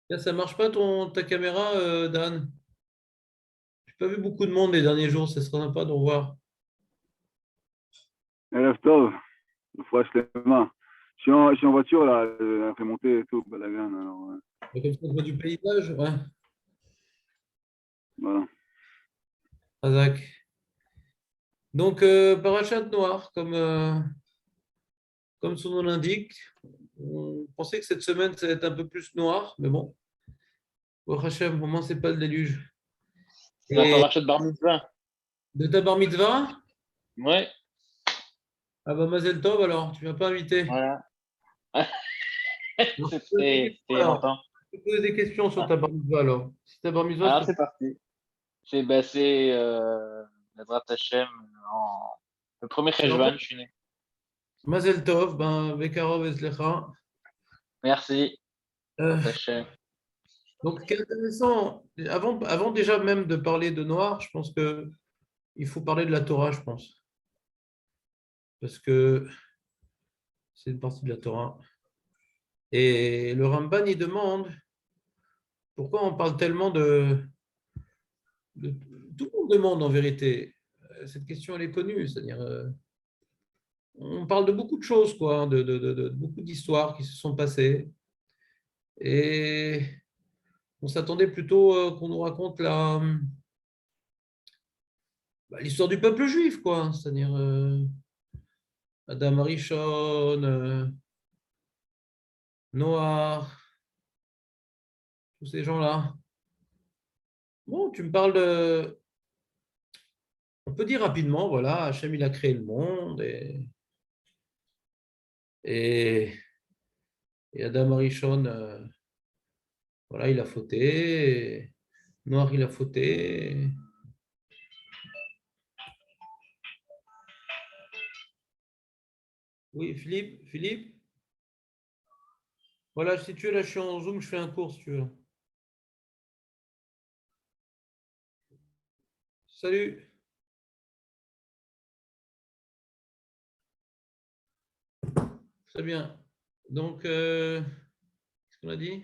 Là, ça marche pas ta caméra, Dan? J'ai pas vu beaucoup de monde les derniers jours, ça serait sympa de revoir. Erev Tov, Fouach Lema. Je suis en voiture là, après monter et tout, balagan. Alors, Et comme ça, on voit du paysage, ouais. voilà. Razak. Donc, Parashat Noir, comme son nom l'indique, on pensait que cette semaine, ça allait être un peu plus noir, mais bon, au Hachem, au moins, c'est pas le déluge. C'est la Et paracha de Bar Mitzvah. de ta bar mitzvah? Ouais, Ah bah, Mazel Tov, alors, tu m'as pas invité. voilà. Alors, je te pose des C'était questions, il y a alors. longtemps. Je te pose des questions sur ta bar mitzvah, alors. Si ta bar mitzvah, Alors c'est c'est parti. C'est Bezrat Hashem en le premier heureux. Cheshvan, je suis né. Mazel Tov, ben, Bekarov Eslecha. Merci, Euh, Bezrat Hashem. donc, ce qui est intéressant, avant déjà même de parler de noir, je pense que il faut parler de la Torah, je pense, parce que c'est une partie de la Torah. Et le Ramban, il demande pourquoi on parle tellement de- Tout le monde demande en vérité. Cette question, elle est connue, c'est-à-dire, on parle de beaucoup de choses, quoi, hein, de beaucoup d'histoires qui se sont passées. Et on s'attendait plutôt qu'on nous raconte l'histoire du peuple juif, quoi, c'est-à-dire Adam Arishon, Noah, tous ces gens-là. Bon, tu me parles de. On peut dire rapidement, voilà, Hachem, il a créé le monde et, et Adam Arishon, voilà, il a fauté. Et Noah, il a fauté. Oui, Philippe, voilà, si tu es là, je suis en Zoom, je fais un cours, si tu veux. Salut, très bien. Donc, qu'est-ce qu'on a dit?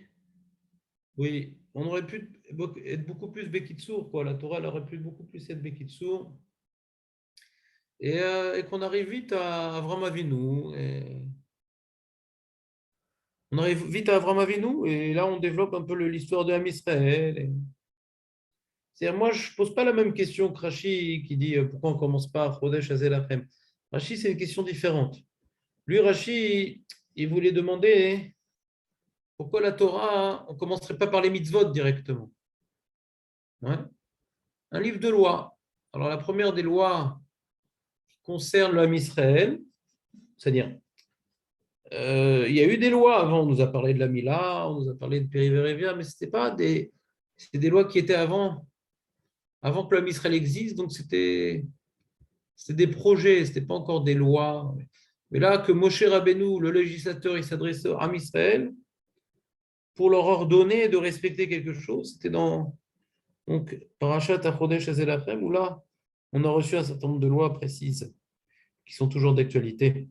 Oui, on aurait pu être beaucoup plus Bekitsour, quoi. La Torah, elle aurait pu beaucoup plus être Bekitsour. Et qu'on arrive vite à Avram Avinu. On arrive vite à Avram Avinu, et là, on développe un peu l'histoire de Ham Israël. C'est-à-dire, moi, je ne pose pas la même question que Rashi qui dit pourquoi on ne commence pas à Chodesh Hazelachem. Rashi, c'est une question différente. Lui, Rashi, il voulait demander pourquoi la Torah, on ne commencerait pas par les mitzvot directement. Ouais. Un livre de loi. Alors, la première des lois qui concerne l'homme Israël, c'est-à-dire, il y a eu des lois avant, on nous a parlé de la Mila, on nous a parlé de Périvérévia, mais c'était des lois qui étaient avant que l'homme Israël existe, donc c'était des projets, ce n'était pas encore des lois. Mais là, que Moshe Rabbeinu, le législateur, il s'adressait à Israël pour leur ordonner de respecter quelque chose, c'était dans donc, Parashat Achodesh Hazelachem, où là, on a reçu un certain nombre de lois précises qui sont toujours d'actualité.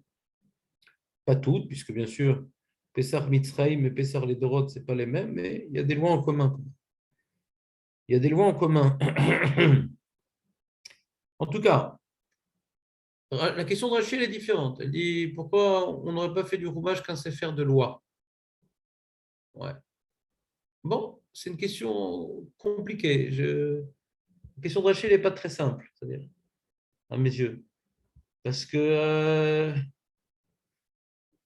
Pas toutes, puisque bien sûr, Pessah Mitzrayim et Pessah les Dorot, ce n'est pas les mêmes, mais il y a des lois en commun. Il y a des lois en commun. En tout cas, la question de Rachel est différente. Elle dit pourquoi on n'aurait pas fait du roumage qu'un sefer de loi. Ouais. Bon, c'est une question compliquée. La question de Rachel n'est pas très simple, c'est-à-dire, à mes yeux. Parce que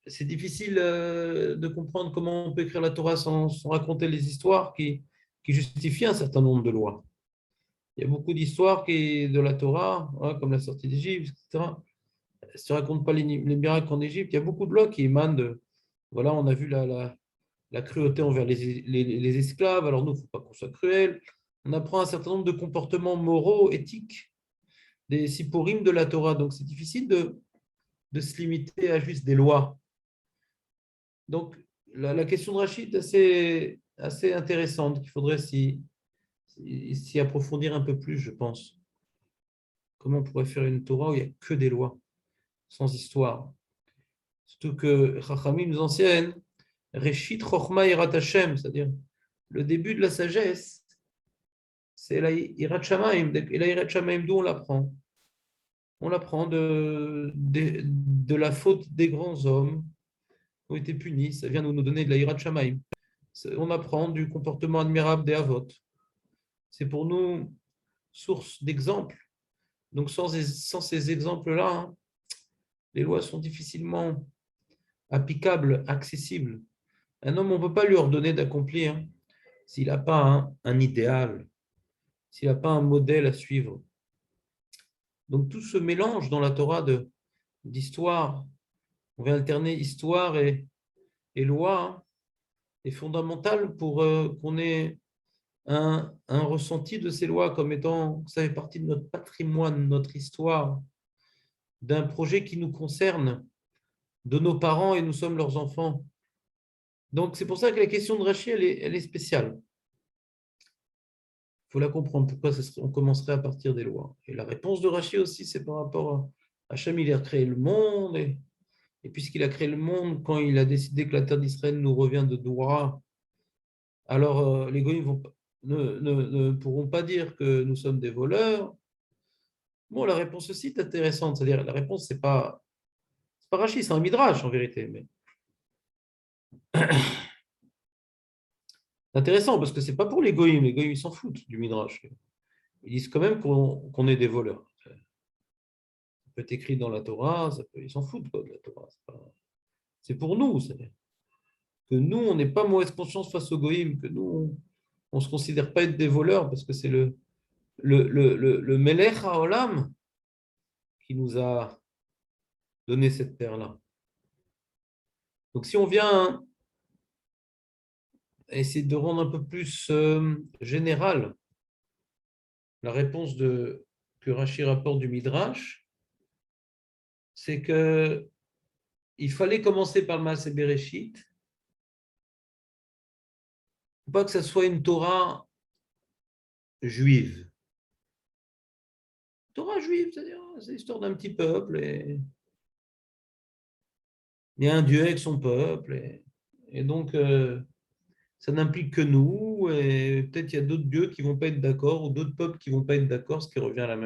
c'est difficile de comprendre comment on peut écrire la Torah sans raconter les histoires qui justifient un certain nombre de lois. Il y a beaucoup d'histoires de la Torah, hein, comme la sortie d'Égypte, etc. Si on ne raconte pas les miracles en Égypte, il y a beaucoup de lois qui émanent de. Voilà, on a vu la cruauté envers les esclaves, alors nous, il ne faut pas qu'on soit cruel. On apprend un certain nombre de comportements moraux, éthiques, des sipurim de la Torah. Donc, c'est difficile de se limiter à juste des lois. Donc, la question de Rachid est assez intéressante, qu'il faudrait s'y approfondir un peu plus, je pense. Comment on pourrait faire une Torah où il n'y a que des lois, sans histoire? Surtout que Chachamim nous enseigne Reshit Chochma Yirat Hashem, c'est-à-dire le début de la sagesse, c'est la Hirat Shamayim. Et la Hirat Shamayim, d'où on l'apprend? On l'apprend de la faute des grands hommes qui ont été punis. Ça vient de nous donner de la Hirat Shamayim. On apprend du comportement admirable des Havot. C'est pour nous source d'exemples. Donc, sans ces exemples-là, hein, les lois sont difficilement applicables, accessibles. Un homme, on ne peut pas lui ordonner d'accomplir s'il n'a pas un idéal, s'il n'a pas un modèle à suivre. Donc, tout ce mélange dans la Torah d'histoire, on va alterner histoire et loi, hein, est fondamental pour qu'on ait un ressenti de ces lois comme étant, ça fait partie de notre patrimoine, notre histoire, d'un projet qui nous concerne, de nos parents et nous sommes leurs enfants. Donc, c'est pour ça que la question de Rachi, elle est spéciale. Il faut la comprendre, pourquoi on commencerait à partir des lois. Et la réponse de Rachi aussi, c'est par rapport à Hachem, il a créé le monde, et puisqu'il a créé le monde, quand il a décidé que la terre d'Israël nous revient de droit, alors les goïms ne pourront pas dire que nous sommes des voleurs. Bon, la réponse aussi est intéressante, c'est-à-dire la réponse, c'est pas Rachi, c'est un midrash en vérité, mais c'est intéressant parce que c'est pas pour les goïms ils s'en foutent du midrash. Ils disent quand même qu'on est des voleurs. Ça peut être écrit dans la Torah, ils s'en foutent quoi, de la Torah. C'est pour nous, c'est-à-dire que nous, on n'est pas mauvaise conscience face aux goïms, que nous, on ne se considère pas être des voleurs parce que c'est le Melech HaOlam qui nous a donné cette terre-là. Donc si on vient essayer de rendre un peu plus général la réponse que Rashi rapporte du Midrash, c'est que il fallait commencer par le Maaseh Bereshit. Il ne faut pas que ça soit une Torah juive. Torah juive, c'est-à-dire c'est l'histoire d'un petit peuple et il y a un Dieu avec son peuple et donc ça n'implique que nous et peut-être il y a d'autres dieux qui ne vont pas être d'accord ou d'autres peuples qui ne vont pas être d'accord, ce qui revient à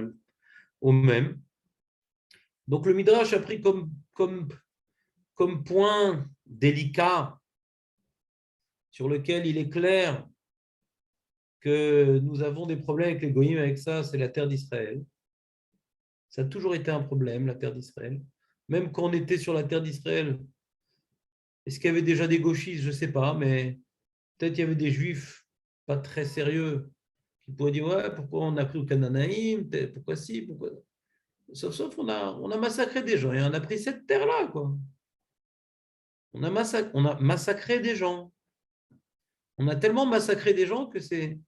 au même. Donc le Midrash a pris comme point délicat sur lequel il est clair que nous avons des problèmes avec les goïms, avec ça, c'est la terre d'Israël. Ça a toujours été un problème, la terre d'Israël. Même quand on était sur la terre d'Israël, est-ce qu'il y avait déjà des gauchistes? Je ne sais pas, mais peut-être il y avait des juifs pas très sérieux qui pourraient dire ouais, pourquoi on a pris au Canaanaïm, pourquoi si, pourquoi. Sauf on a massacré des gens et on a pris cette terre-là, quoi. On a massacré des gens. On a tellement massacré des gens que c'est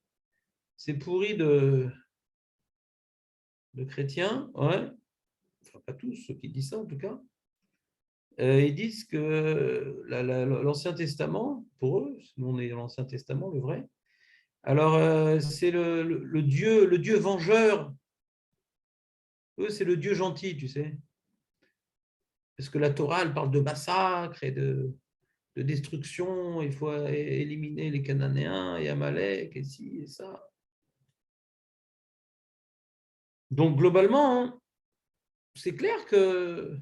pourri de chrétiens, ouais. Enfin, pas tous, ceux qui disent ça en tout cas. Ils disent que l'Ancien Testament, pour eux, nous on est dans l'Ancien Testament, le vrai, alors c'est le Dieu vengeur. Eux, c'est le Dieu gentil, tu sais. Parce que la Torah, elle parle de massacre et de destruction, il faut éliminer les Cananéens et Amalek et ci et ça. Donc globalement, hein, c'est clair que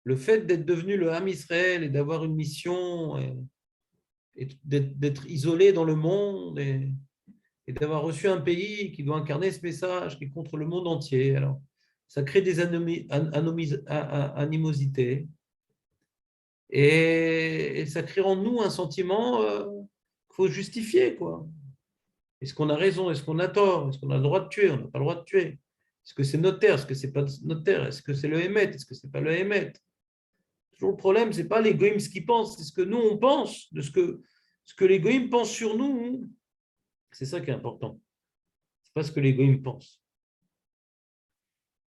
le fait d'être devenu le Ham Israël et d'avoir une mission et d'être isolé dans le monde et d'avoir reçu un pays qui doit incarner ce message qui est contre le monde entier, alors ça crée des animosités et ça crée en nous un sentiment qu'il faut justifier, quoi. Est-ce qu'on a raison? Est-ce qu'on a tort? Est-ce qu'on a le droit de tuer? On n'a pas le droit de tuer. Est-ce que c'est notre terre? Est-ce que c'est pas notre terre? Est-ce que c'est le Hémet? Est-ce que c'est pas le Hémet? Toujours le problème, c'est pas les goïms ce qu'ils pensent, c'est ce que nous on pense, de ce que les goïms pensent sur nous. C'est ça qui est important. C'est pas ce que les goïms pensent.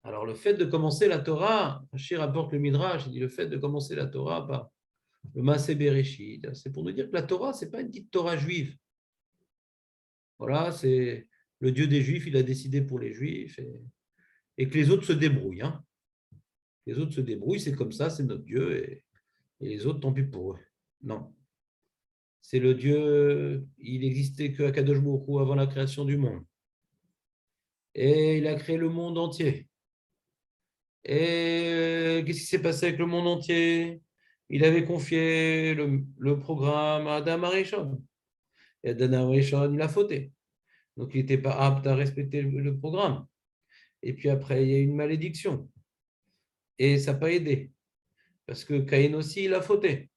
Alors le fait de commencer la Torah, Rashi rapporte le Midrash, il dit le fait de commencer la Torah par le Maaseh Bereshit, c'est pour nous dire que la Torah, c'est pas une petite Torah juive. Voilà, c'est le Dieu des Juifs, il a décidé pour les Juifs et que les autres se débrouillent. Hein. Les autres se débrouillent, c'est comme ça, c'est notre Dieu et les autres, tant pis pour eux. Non. c'est le Dieu, il n'existait que Akadosh Baruch Hu avant la création du monde. Et il a créé le monde entier. Et qu'est-ce qui s'est passé avec le monde entier? Il avait confié le programme à Adam Arishon. Et Adam Arishon, il a fauté. Donc, il n'était pas apte à respecter le programme. Et puis après, il y a eu une malédiction. Et ça n'a pas aidé. Parce que Caïn aussi, il a fauté.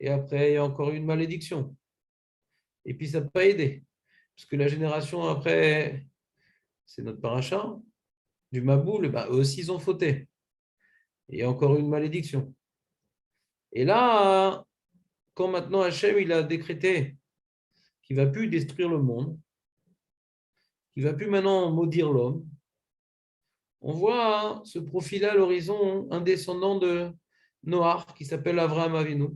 Et après, il y a encore eu une malédiction. Et puis, ça n'a pas aidé. Parce que la génération après, c'est notre paracha, du Maboul, eux aussi, ils ont fauté. Et il y a encore eu une malédiction. Et là, quand maintenant Hachem, il a décrété qu'il ne va plus détruire le monde, qu'il ne va plus maintenant maudire l'homme, on voit se profiler à l'horizon un descendant de Noach qui s'appelle Avraham Avinu.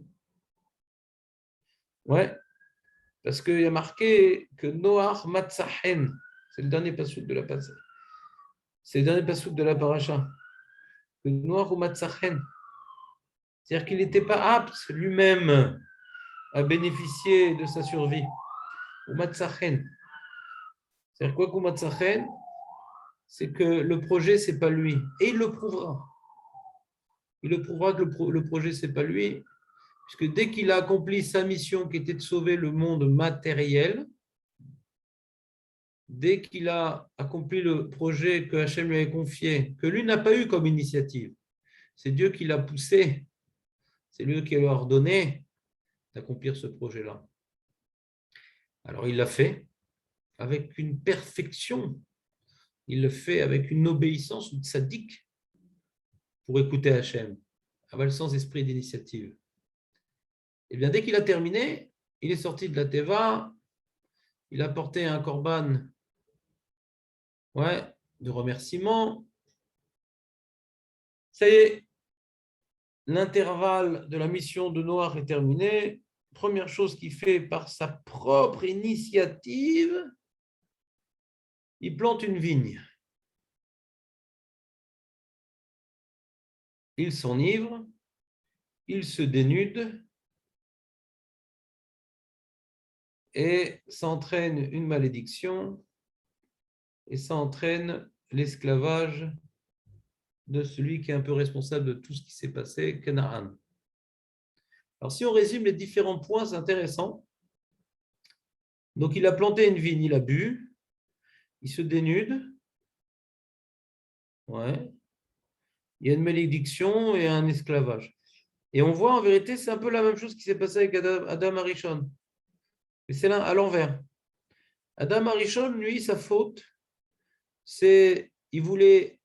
Ouais, parce qu'il y a marqué que Noach Matzahen, c'est le dernier passouk de la paracha. C'est le dernier passouk de la paracha. Que Noach ou Matzahen. C'est-à-dire qu'il n'était pas apte lui-même à bénéficier de sa survie. Ou Matzahen. C'est-à-dire quoi, Matzahen? C'est que le projet, ce n'est pas lui. Et il le prouvera. Il le prouvera que le projet, ce n'est pas lui, puisque dès qu'il a accompli sa mission qui était de sauver le monde matériel, dès qu'il a accompli le projet que Hachem lui avait confié, que lui n'a pas eu comme initiative, c'est Dieu qui l'a poussé, c'est lui qui lui a ordonné d'accomplir ce projet-là. Alors il l'a fait avec une perfection, il le fait avec une obéissance tzaddik pour écouter Hachem, avec sans esprit d'initiative. Et bien dès qu'il a terminé, il est sorti de la Teva, il a porté un korban de remerciement. Ça y est, l'intervalle de la mission de Noach est terminé. Première chose qu'il fait par sa propre initiative, il plante une vigne. Il s'enivre, il se dénude et ça entraîne une malédiction et ça entraîne l'esclavage de celui qui est un peu responsable de tout ce qui s'est passé, Canaan. Alors si on résume les différents points, c'est intéressant. Donc il a planté une vigne, il a bu, il se dénude, il y a une malédiction et un esclavage. Et on voit en vérité, c'est un peu la même chose qui s'est passé avec Adam Arishon. Mais c'est là à l'envers. Adam Arishon, lui, sa faute, c'est il voulait,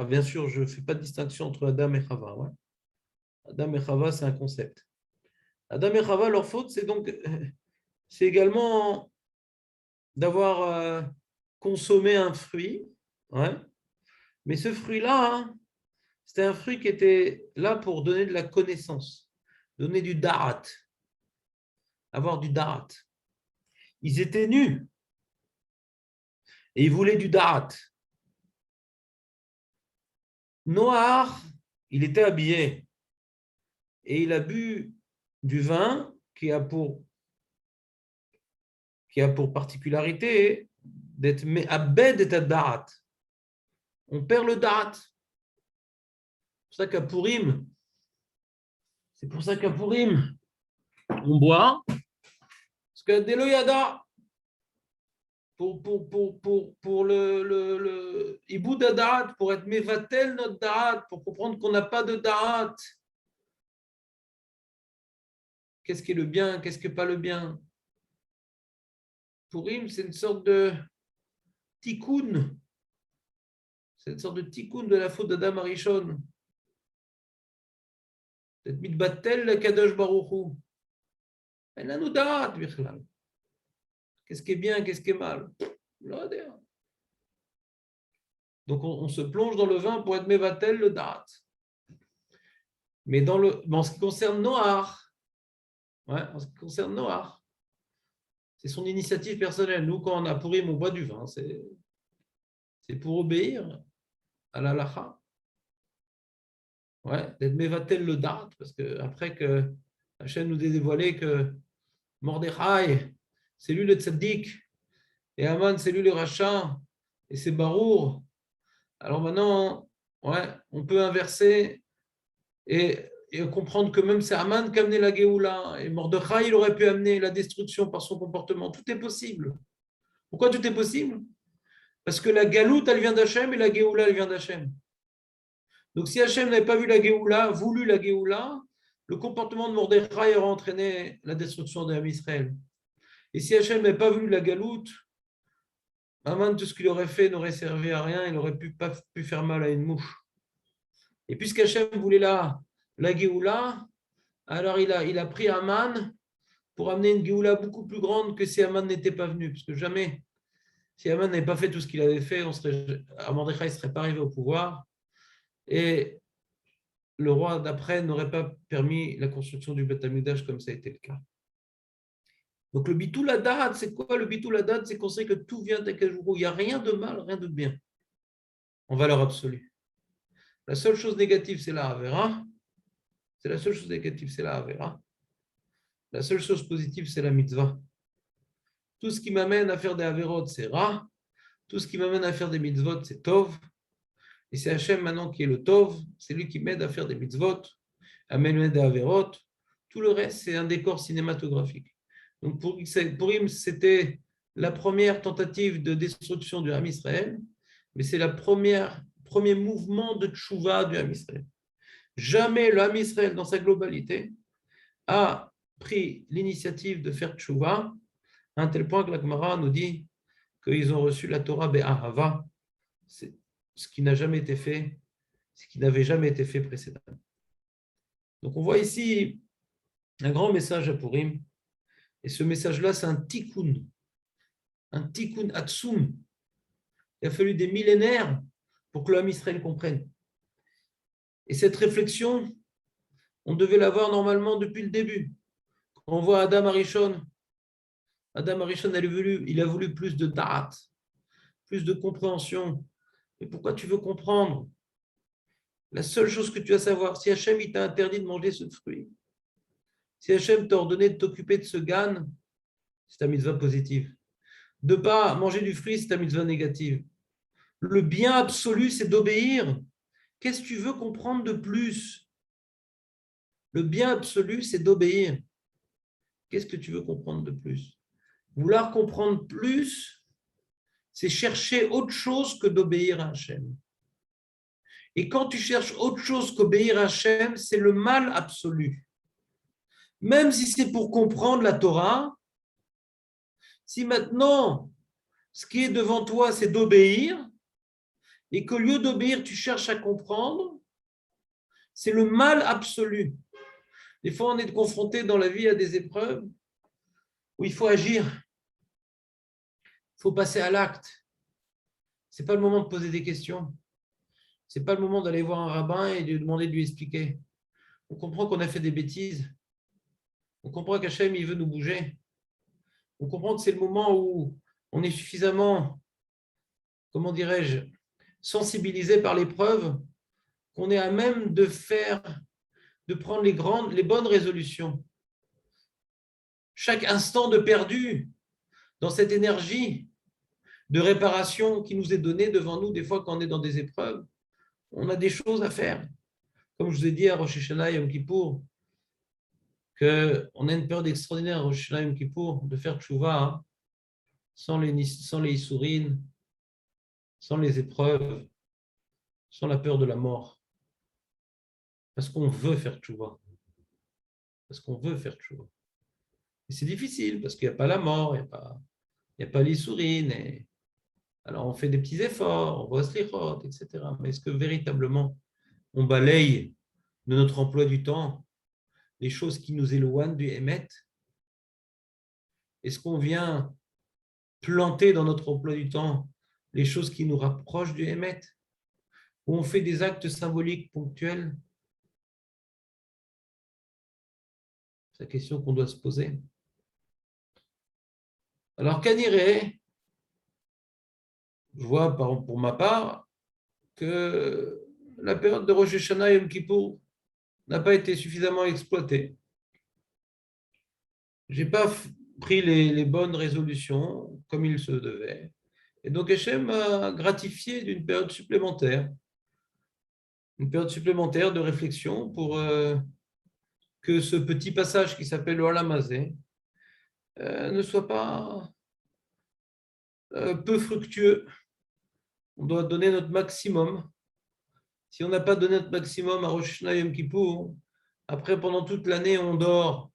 bien sûr, je ne fais pas de distinction entre Adam et Chava. Adam et Chava, c'est un concept. Adam et Chava, leur faute, c'est également d'avoir consommé un fruit. Mais ce fruit-là, c'était un fruit qui était là pour donner de la connaissance, donner du darat, avoir du darat. Ils étaient nus et ils voulaient du darat. Noach, il était habillé et il a bu du vin qui a pour particularité d'être me'abed et darat. On perd le darat. C'est pour ça qu'à Purim, on boit. Parce que Deloyada, pour le Iboud Darat, pour être Mevatel notre Darat, pour comprendre qu'on n'a pas de Darat. Qu'est-ce qui est le bien, qu'est-ce qui n'est pas le bien? Purim, c'est une sorte de tikkun. C'est une sorte de tikkun de la faute d'Adam Arishon. D'être mitbatel le Kadosh Baruch Hu. Elle a nous Darat, Bichlal. Qu'est-ce qui est bien, qu'est-ce qui est mal? Donc on se plonge dans le vin pour être Mevatel le Darat. Mais en ce qui concerne Noach, c'est son initiative personnelle. Nous, quand on a Purim, on boit du vin. C'est pour obéir à la lacha. D'être Mevatel le Darat, parce que après que Hachem nous a dévoilé que Mordechai, c'est lui le tzaddik, et Haman, c'est lui le rachat, et c'est Barour. Alors maintenant, ouais, on peut inverser et comprendre que même c'est Haman qui a amené la Géoula, et Mordechai, il aurait pu amener la destruction par son comportement. Tout est possible. Pourquoi tout est possible? Parce que la galoute, elle vient d'Hachem, et la Géoula, elle vient d'Hachem. Donc si Hachem n'avait pas vu la Géoula, voulu la Géoula, le comportement de Mordechai aurait entraîné la destruction de Israël. Et si Hachem n'avait pas vu la galoute, Haman, tout ce qu'il aurait fait n'aurait servi à rien, il n'aurait pas pu faire mal à une mouche. Et puisqu'Hachem voulait la Géoula, alors il a pris Haman pour amener une Géoula beaucoup plus grande que si Haman n'était pas venu. Parce que jamais, si Haman n'avait pas fait tout ce qu'il avait fait, Mordechai ne serait pas arrivé au pouvoir. Et le roi d'après n'aurait pas permis la construction du Beth Amikdash comme ça a été le cas. Donc le bitul hadat, c'est quoi? Le bitul hadat, c'est qu'on sait que tout vient d'Akadosh. Il n'y a rien de mal, rien de bien, en valeur absolue. La seule chose négative, c'est la Avera. C'est la seule chose négative, c'est la Avera. La seule chose positive, c'est la mitzvah. Tout ce qui m'amène à faire des Averot, c'est Ra. Tout ce qui m'amène à faire des mitzvot, c'est Tov. Et c'est Hachem maintenant qui est le Tov. C'est lui qui m'aide à faire des mitzvot, à m'aider des Averot. Tout le reste, c'est un décor cinématographique. Donc pour Purim, c'était la première tentative de destruction du Ham Israël, mais c'est le premier mouvement de tchouva du Ham Israël. Jamais le Ham Israël, dans sa globalité, a pris l'initiative de faire tchouva, à un tel point que la Gemara nous dit qu'ils ont reçu la Torah Be'ahava, c'est ce qui n'a jamais été fait, ce qui n'avait jamais été fait précédemment. Donc on voit ici un grand message à Purim, et ce message-là, c'est un tikkun atsum. Il a fallu des millénaires pour que l'homme Israël comprenne. Et cette réflexion, on devait l'avoir normalement depuis le début. Quand on voit Adam Arishon, il a voulu plus de da'at, plus de compréhension. Mais pourquoi tu veux comprendre? La seule chose que tu as à savoir, si Hachem t'a interdit de manger ce fruit, si Hachem t'a ordonné de t'occuper de ce gan, c'est ta mitzvah positive. De ne pas manger du fruit, c'est ta mitzvah négative. Le bien absolu, c'est d'obéir. Qu'est-ce que tu veux comprendre de plus? Le bien absolu, c'est d'obéir. Qu'est-ce que tu veux comprendre de plus? Vouloir comprendre plus, c'est chercher autre chose que d'obéir à Hachem. Et quand tu cherches autre chose qu'obéir à Hachem, c'est le mal absolu. Même si c'est pour comprendre la Torah, si maintenant, ce qui est devant toi, c'est d'obéir, et qu'au lieu d'obéir, tu cherches à comprendre, c'est le mal absolu. Des fois, on est confronté dans la vie à des épreuves où il faut agir, il faut passer à l'acte. Ce n'est pas le moment de poser des questions. Ce n'est pas le moment d'aller voir un rabbin et de lui demander de lui expliquer. On comprend qu'on a fait des bêtises. On comprend qu'Hachem, il veut nous bouger. On comprend que c'est le moment où on est suffisamment, comment dirais-je, sensibilisé par l'épreuve, qu'on est à même de prendre les bonnes résolutions. Chaque instant de perdu dans cette énergie de réparation qui nous est donnée devant nous, des fois quand on est dans des épreuves, on a des choses à faire. Comme je vous ai dit à Rosh Hashanah et Yom Kippour, qu'on a une période extraordinaire à Rosh Hashanah et Yom Kippour de faire tchouva sans les issourines, sans les épreuves, sans la peur de la mort. Parce qu'on veut faire tchouva. Parce qu'on veut faire tchouva. Et c'est difficile parce qu'il n'y a pas la mort, il n'y a pas l'issourine. Alors on fait des petits efforts, on voit slichot, etc. Mais est-ce que véritablement on balaye de notre emploi du temps les choses qui nous éloignent du Hémet? Est-ce qu'on vient planter dans notre emploi du temps les choses qui nous rapprochent du Hémet? Ou on fait des actes symboliques ponctuels? C'est la question qu'on doit se poser. Alors, Kaniré, je vois pour ma part que la période de Rosh Hashanah et Yom Kippour n'a pas été suffisamment exploitée. Je n'ai pas pris les bonnes résolutions comme il se devait. Et donc Hachem m'a gratifié d'une période supplémentaire, une période supplémentaire de réflexion pour que ce petit passage qui s'appelle le Olam Hazé ne soit pas peu fructueux. On doit donner notre maximum. Si on n'a pas donné notre maximum à Rosh Hashanah Yom Kippour, après pendant toute l'année on dort.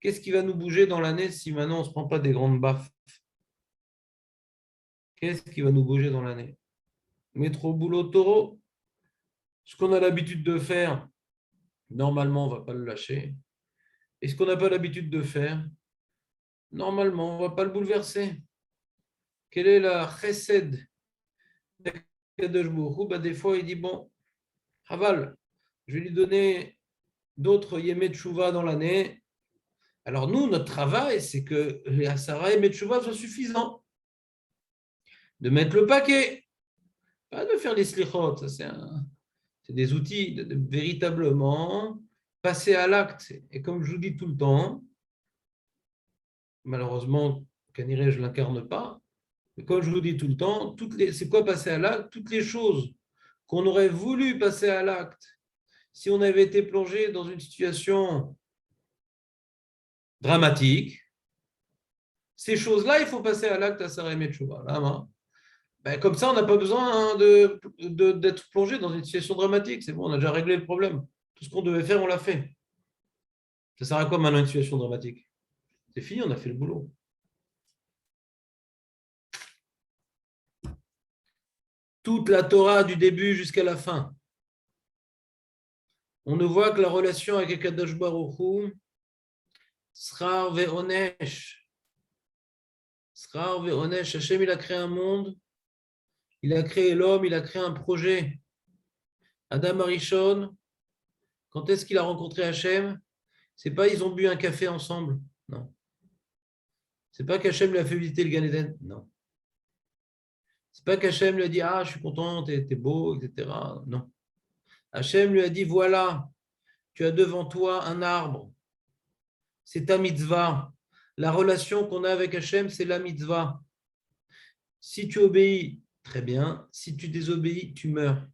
Qu'est-ce qui va nous bouger dans l'année si maintenant on ne se prend pas des grandes baffes? Qu'est-ce qui va nous bouger dans l'année? Métro, boulot, taureau. Ce qu'on a l'habitude de faire, normalement, on ne va pas le lâcher. Et ce qu'on n'a pas l'habitude de faire, normalement, on ne va pas le bouleverser. Quelle est la chesed d'Akadosh Baruch Hu? Des fois, il dit, bon, Haval, je vais lui donner d'autres Yemé Tchouva dans l'année. Alors nous, notre travail, c'est que les Asara Yemé Tchouva soient suffisants. De mettre le paquet, pas de faire les slichot. C'est des outils de véritablement passer à l'acte. Et comme je vous dis tout le temps, malheureusement, Kaniré, je ne l'incarne pas, mais comme je vous dis tout le temps, c'est quoi passer à l'acte? Toutes les choses qu'on aurait voulu passer à l'acte si on avait été plongé dans une situation dramatique, ces choses-là, il faut passer à l'acte à Sarah Metchouva. Comme ça, on n'a pas besoin d'être plongé dans une situation dramatique. C'est bon, on a déjà réglé le problème. Tout ce qu'on devait faire, on l'a fait. Ça sert à quoi maintenant une situation dramatique? C'est fini, on a fait le boulot. Toute la Torah du début jusqu'à la fin. On ne voit que la relation avec Akadosh Baruch Hu, Srar ve'onesh. Srar ve'onesh. Hachem, il a créé un monde, il a créé l'homme, il a créé un projet. Adam Arishon, quand est-ce qu'il a rencontré Hachem? C'est pas ils ont bu un café ensemble, non. C'est pas qu'Hachem lui a fait visiter le Gan Eden, non. C'est pas qu'Hachem lui a dit ah je suis content, t'es beau, etc. Non. Hachem lui a dit voilà, tu as devant toi un arbre, c'est ta mitzvah. La relation qu'on a avec Hachem, c'est la mitzvah. Si tu obéis, très bien. Si tu désobéis, tu meurs.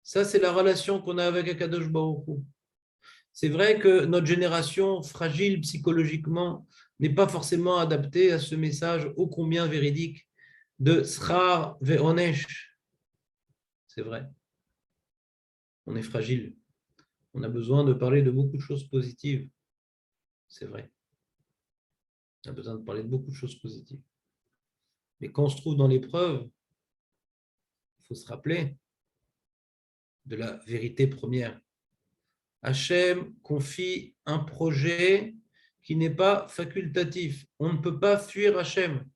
Ça, c'est la relation qu'on a avec Akadosh Baruch Hu. C'est vrai que notre génération, fragile psychologiquement, n'est pas forcément adaptée à ce message ô combien véridique de Srar ve'onesh. C'est vrai. On est fragile. On a besoin de parler de beaucoup de choses positives. C'est vrai. On a besoin de parler de beaucoup de choses positives. Mais quand on se trouve dans l'épreuve, il faut se rappeler de la vérité première. Hachem confie un projet qui n'est pas facultatif. On ne peut pas fuir Hachem.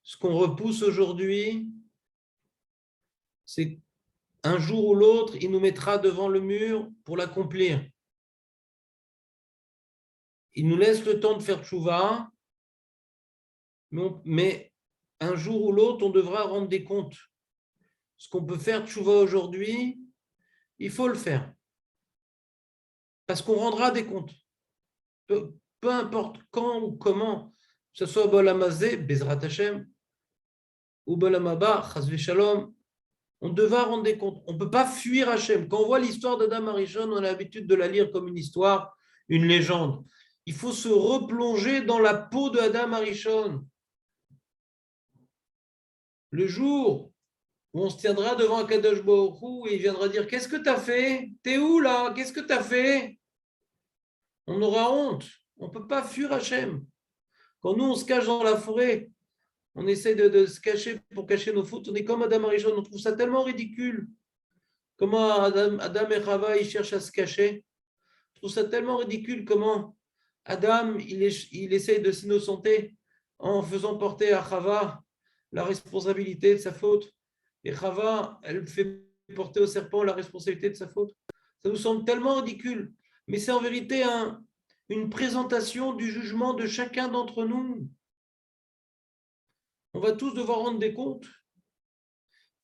Ce qu'on repousse aujourd'hui, c'est un jour ou l'autre, il nous mettra devant le mur pour l'accomplir. Il nous laisse le temps de faire tchouva, mais un jour ou l'autre, on devra rendre des comptes. Ce qu'on peut faire tchouva aujourd'hui, il faut le faire. Parce qu'on rendra des comptes. Peu importe quand ou comment, que ce soit Bolam Hazé, Bezrat Hashem, ou Bolam Haba, Chas Shalom, on devra rendre des comptes. On ne peut pas fuir Hachem. Quand on voit l'histoire d'Adam Arishon, on a l'habitude de la lire comme une histoire, une légende. Il faut se replonger dans la peau de Adam Arishon. Le jour où on se tiendra devant Akadosh Baruch Hu et il viendra dire « Qu'est-ce que tu as fait? T'es où là? Qu'est-ce que tu as fait ?» On aura honte. On ne peut pas fuir Hachem. Quand nous, on se cache dans la forêt, on essaie de se cacher pour cacher nos fautes. On est comme Adam Arishon. On trouve ça tellement ridicule. Comment Adam et Chava, ils cherchent à se cacher. Je trouve ça tellement ridicule comment Adam, il essaie de s'innocenter en faisant porter à Chava la responsabilité de sa faute. Et Chava, elle fait porter au serpent la responsabilité de sa faute. Ça nous semble tellement ridicule. Mais c'est en vérité une présentation du jugement de chacun d'entre nous. On va tous devoir rendre des comptes.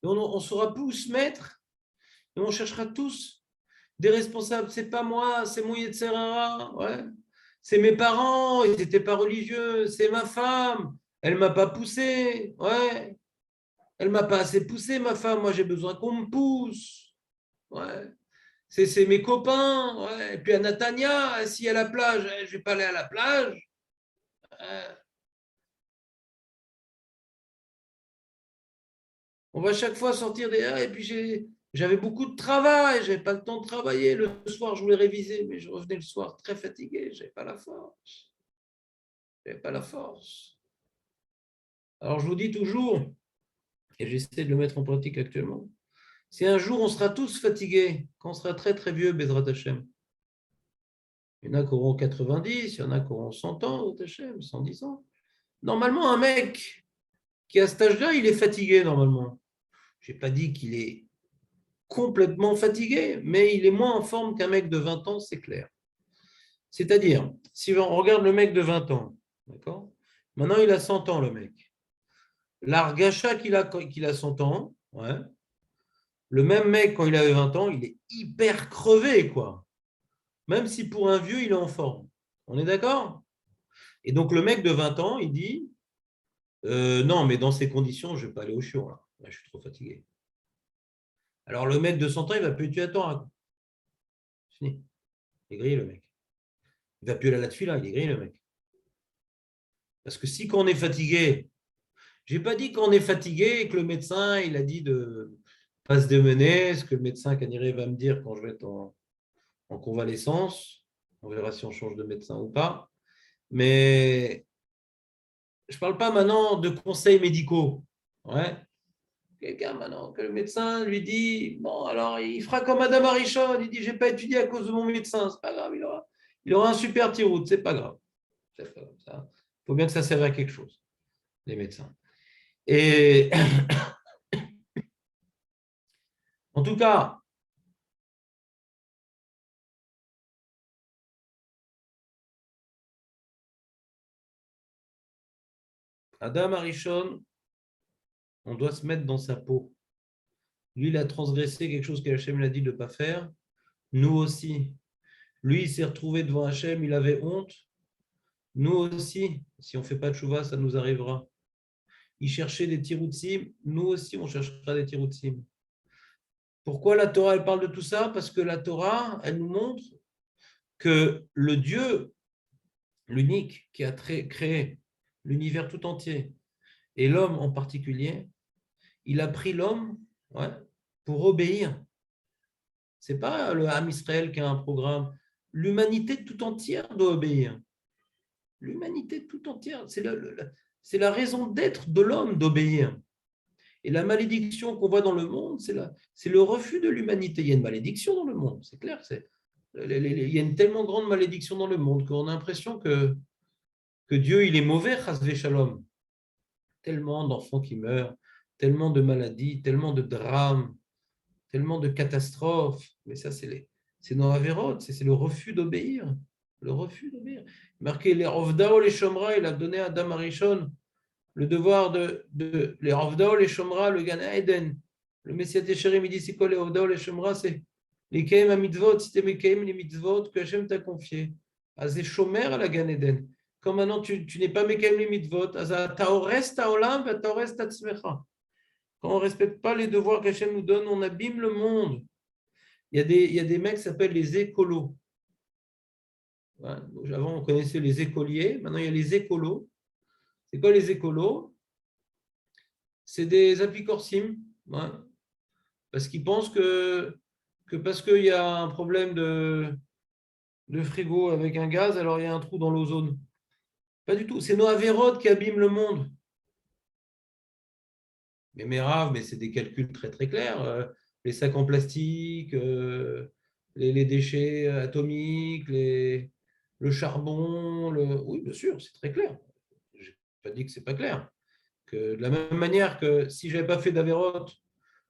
Et on saura plus où se mettre. Et on cherchera tous des responsables. C'est pas moi, c'est mon Yetzerara. Ouais. C'est mes parents, ils n'étaient pas religieux. C'est ma femme, elle ne m'a pas poussé. Ouais, elle ne m'a pas assez poussé, ma femme. Moi, j'ai besoin qu'on me pousse. Ouais. C'est mes copains. Ouais. Et puis à Natania, si à la plage, je ne vais pas aller à la plage. Ouais. On va chaque fois sortir des. Et puis j'avais beaucoup de travail, je n'avais pas le temps de travailler. Le soir, je voulais réviser, mais je revenais le soir très fatigué, je n'avais pas la force. Je n'avais pas la force. Alors je vous dis toujours, et j'essaie de le mettre en pratique actuellement, si un jour on sera tous fatigués, quand on sera très très vieux, Bezrat Hashem, il y en a qui auront 90, il y en a qui auront 100 ans, Bezrat Hashem, 110 ans. Normalement, un mec qui a cet âge-là, il est fatigué normalement. Je n'ai pas dit qu'il est complètement fatigué, mais il est moins en forme qu'un mec de 20 ans, c'est clair. C'est-à-dire, si on regarde le mec de 20 ans, d'accord? Maintenant, il a 100 ans, le mec. L'argacha qu'il a 100 ans, ouais. Le même mec, quand il avait 20 ans, il est hyper crevé, quoi. Même si pour un vieux, il est en forme. On est d'accord? Et donc, le mec de 20 ans, il dit non, mais dans ces conditions, je ne vais pas aller au chiot. Là, je suis trop fatigué. Alors, le mec de 100 ans, il ne va plus tuer à temps. Fini. Il est grillé, le mec. Il ne va plus aller à la tefila, il est grillé, le mec. Parce que si quand on est fatigué, je n'ai pas dit qu'on est fatigué et que le médecin, il a dit de ne pas se démener, ce que le médecin Caniré va me dire quand je vais être en convalescence. On verra si on change de médecin ou pas. Mais je ne parle pas maintenant de conseils médicaux. Ouais. Quelqu'un maintenant, que le médecin lui dit, bon, alors il fera comme Madame Arichon, il dit, je n'ai pas étudié à cause de mon médecin, c'est pas grave, il aura un super tiroute, c'est pas grave. Il faut bien que ça serve à quelque chose, les médecins. Et en tout cas, Adam Arishon, on doit se mettre dans sa peau. Lui, il a transgressé quelque chose qu'Hachem l'a dit de ne pas faire. Nous aussi. Lui, il s'est retrouvé devant Hachem, il avait honte. Nous aussi, si on ne fait pas de chouva, ça nous arrivera. Il cherchait des tiroutsim, nous aussi, on cherchera des tiroutsim. Pourquoi la Torah, elle parle de tout ça? Parce que la Torah, elle nous montre que le Dieu, l'unique, qui a créé l'univers tout entier, et l'homme en particulier, il a pris l'homme, ouais, pour obéir. Ce n'est pas le Ham Israël qui a un programme. L'humanité tout entière doit obéir. L'humanité tout entière, c'est la raison d'être de l'homme d'obéir. Et la malédiction qu'on voit dans le monde, c'est le refus de l'humanité. Il y a une malédiction dans le monde, c'est clair. Il y a une tellement grande malédiction dans le monde qu'on a l'impression que Dieu, il est mauvais, chasvé shalom. Tellement d'enfants qui meurent, tellement de maladies, tellement de drames, tellement de catastrophes. Mais ça, c'est dans Averot, c'est le refus d'obéir. Le refus d'obéir. Marqué les Rovdao, les Shomra, il a donné à Adam Arishon le devoir de les Rovdao, les Shomra, le Gan Eden. Le Messie Téchérim, il dit c'est quoi les Rovdao, les Shomra? C'est les Kaim à mitzvot, si tu es les mitzvot que Hachem t'a confié. À ces Shomer à la Gan Eden. Comme maintenant tu n'es pas Mekaim les mitzvot, à Taores Taolam, Taores Tatzmecha. Quand on ne respecte pas les devoirs qu'Hachem nous donne, on abîme le monde. Il y a des mecs qui s'appellent les écolos. Ouais. Avant, on connaissait les écoliers. Maintenant, il y a les écolos. C'est quoi les écolos? C'est des apicorsimes. Ouais. Parce qu'ils pensent que parce qu'il y a un problème de frigo avec un gaz, alors il y a un trou dans l'ozone. Pas du tout. C'est nos avérotes qui abîment le monde. Mais Merav, mais c'est des calculs très très clairs. Les sacs en plastique, les déchets atomiques, le charbon. Oui, bien sûr, c'est très clair. Je n'ai pas dit que ce n'est pas clair. Que de la même manière que si je n'avais pas fait d'Averot,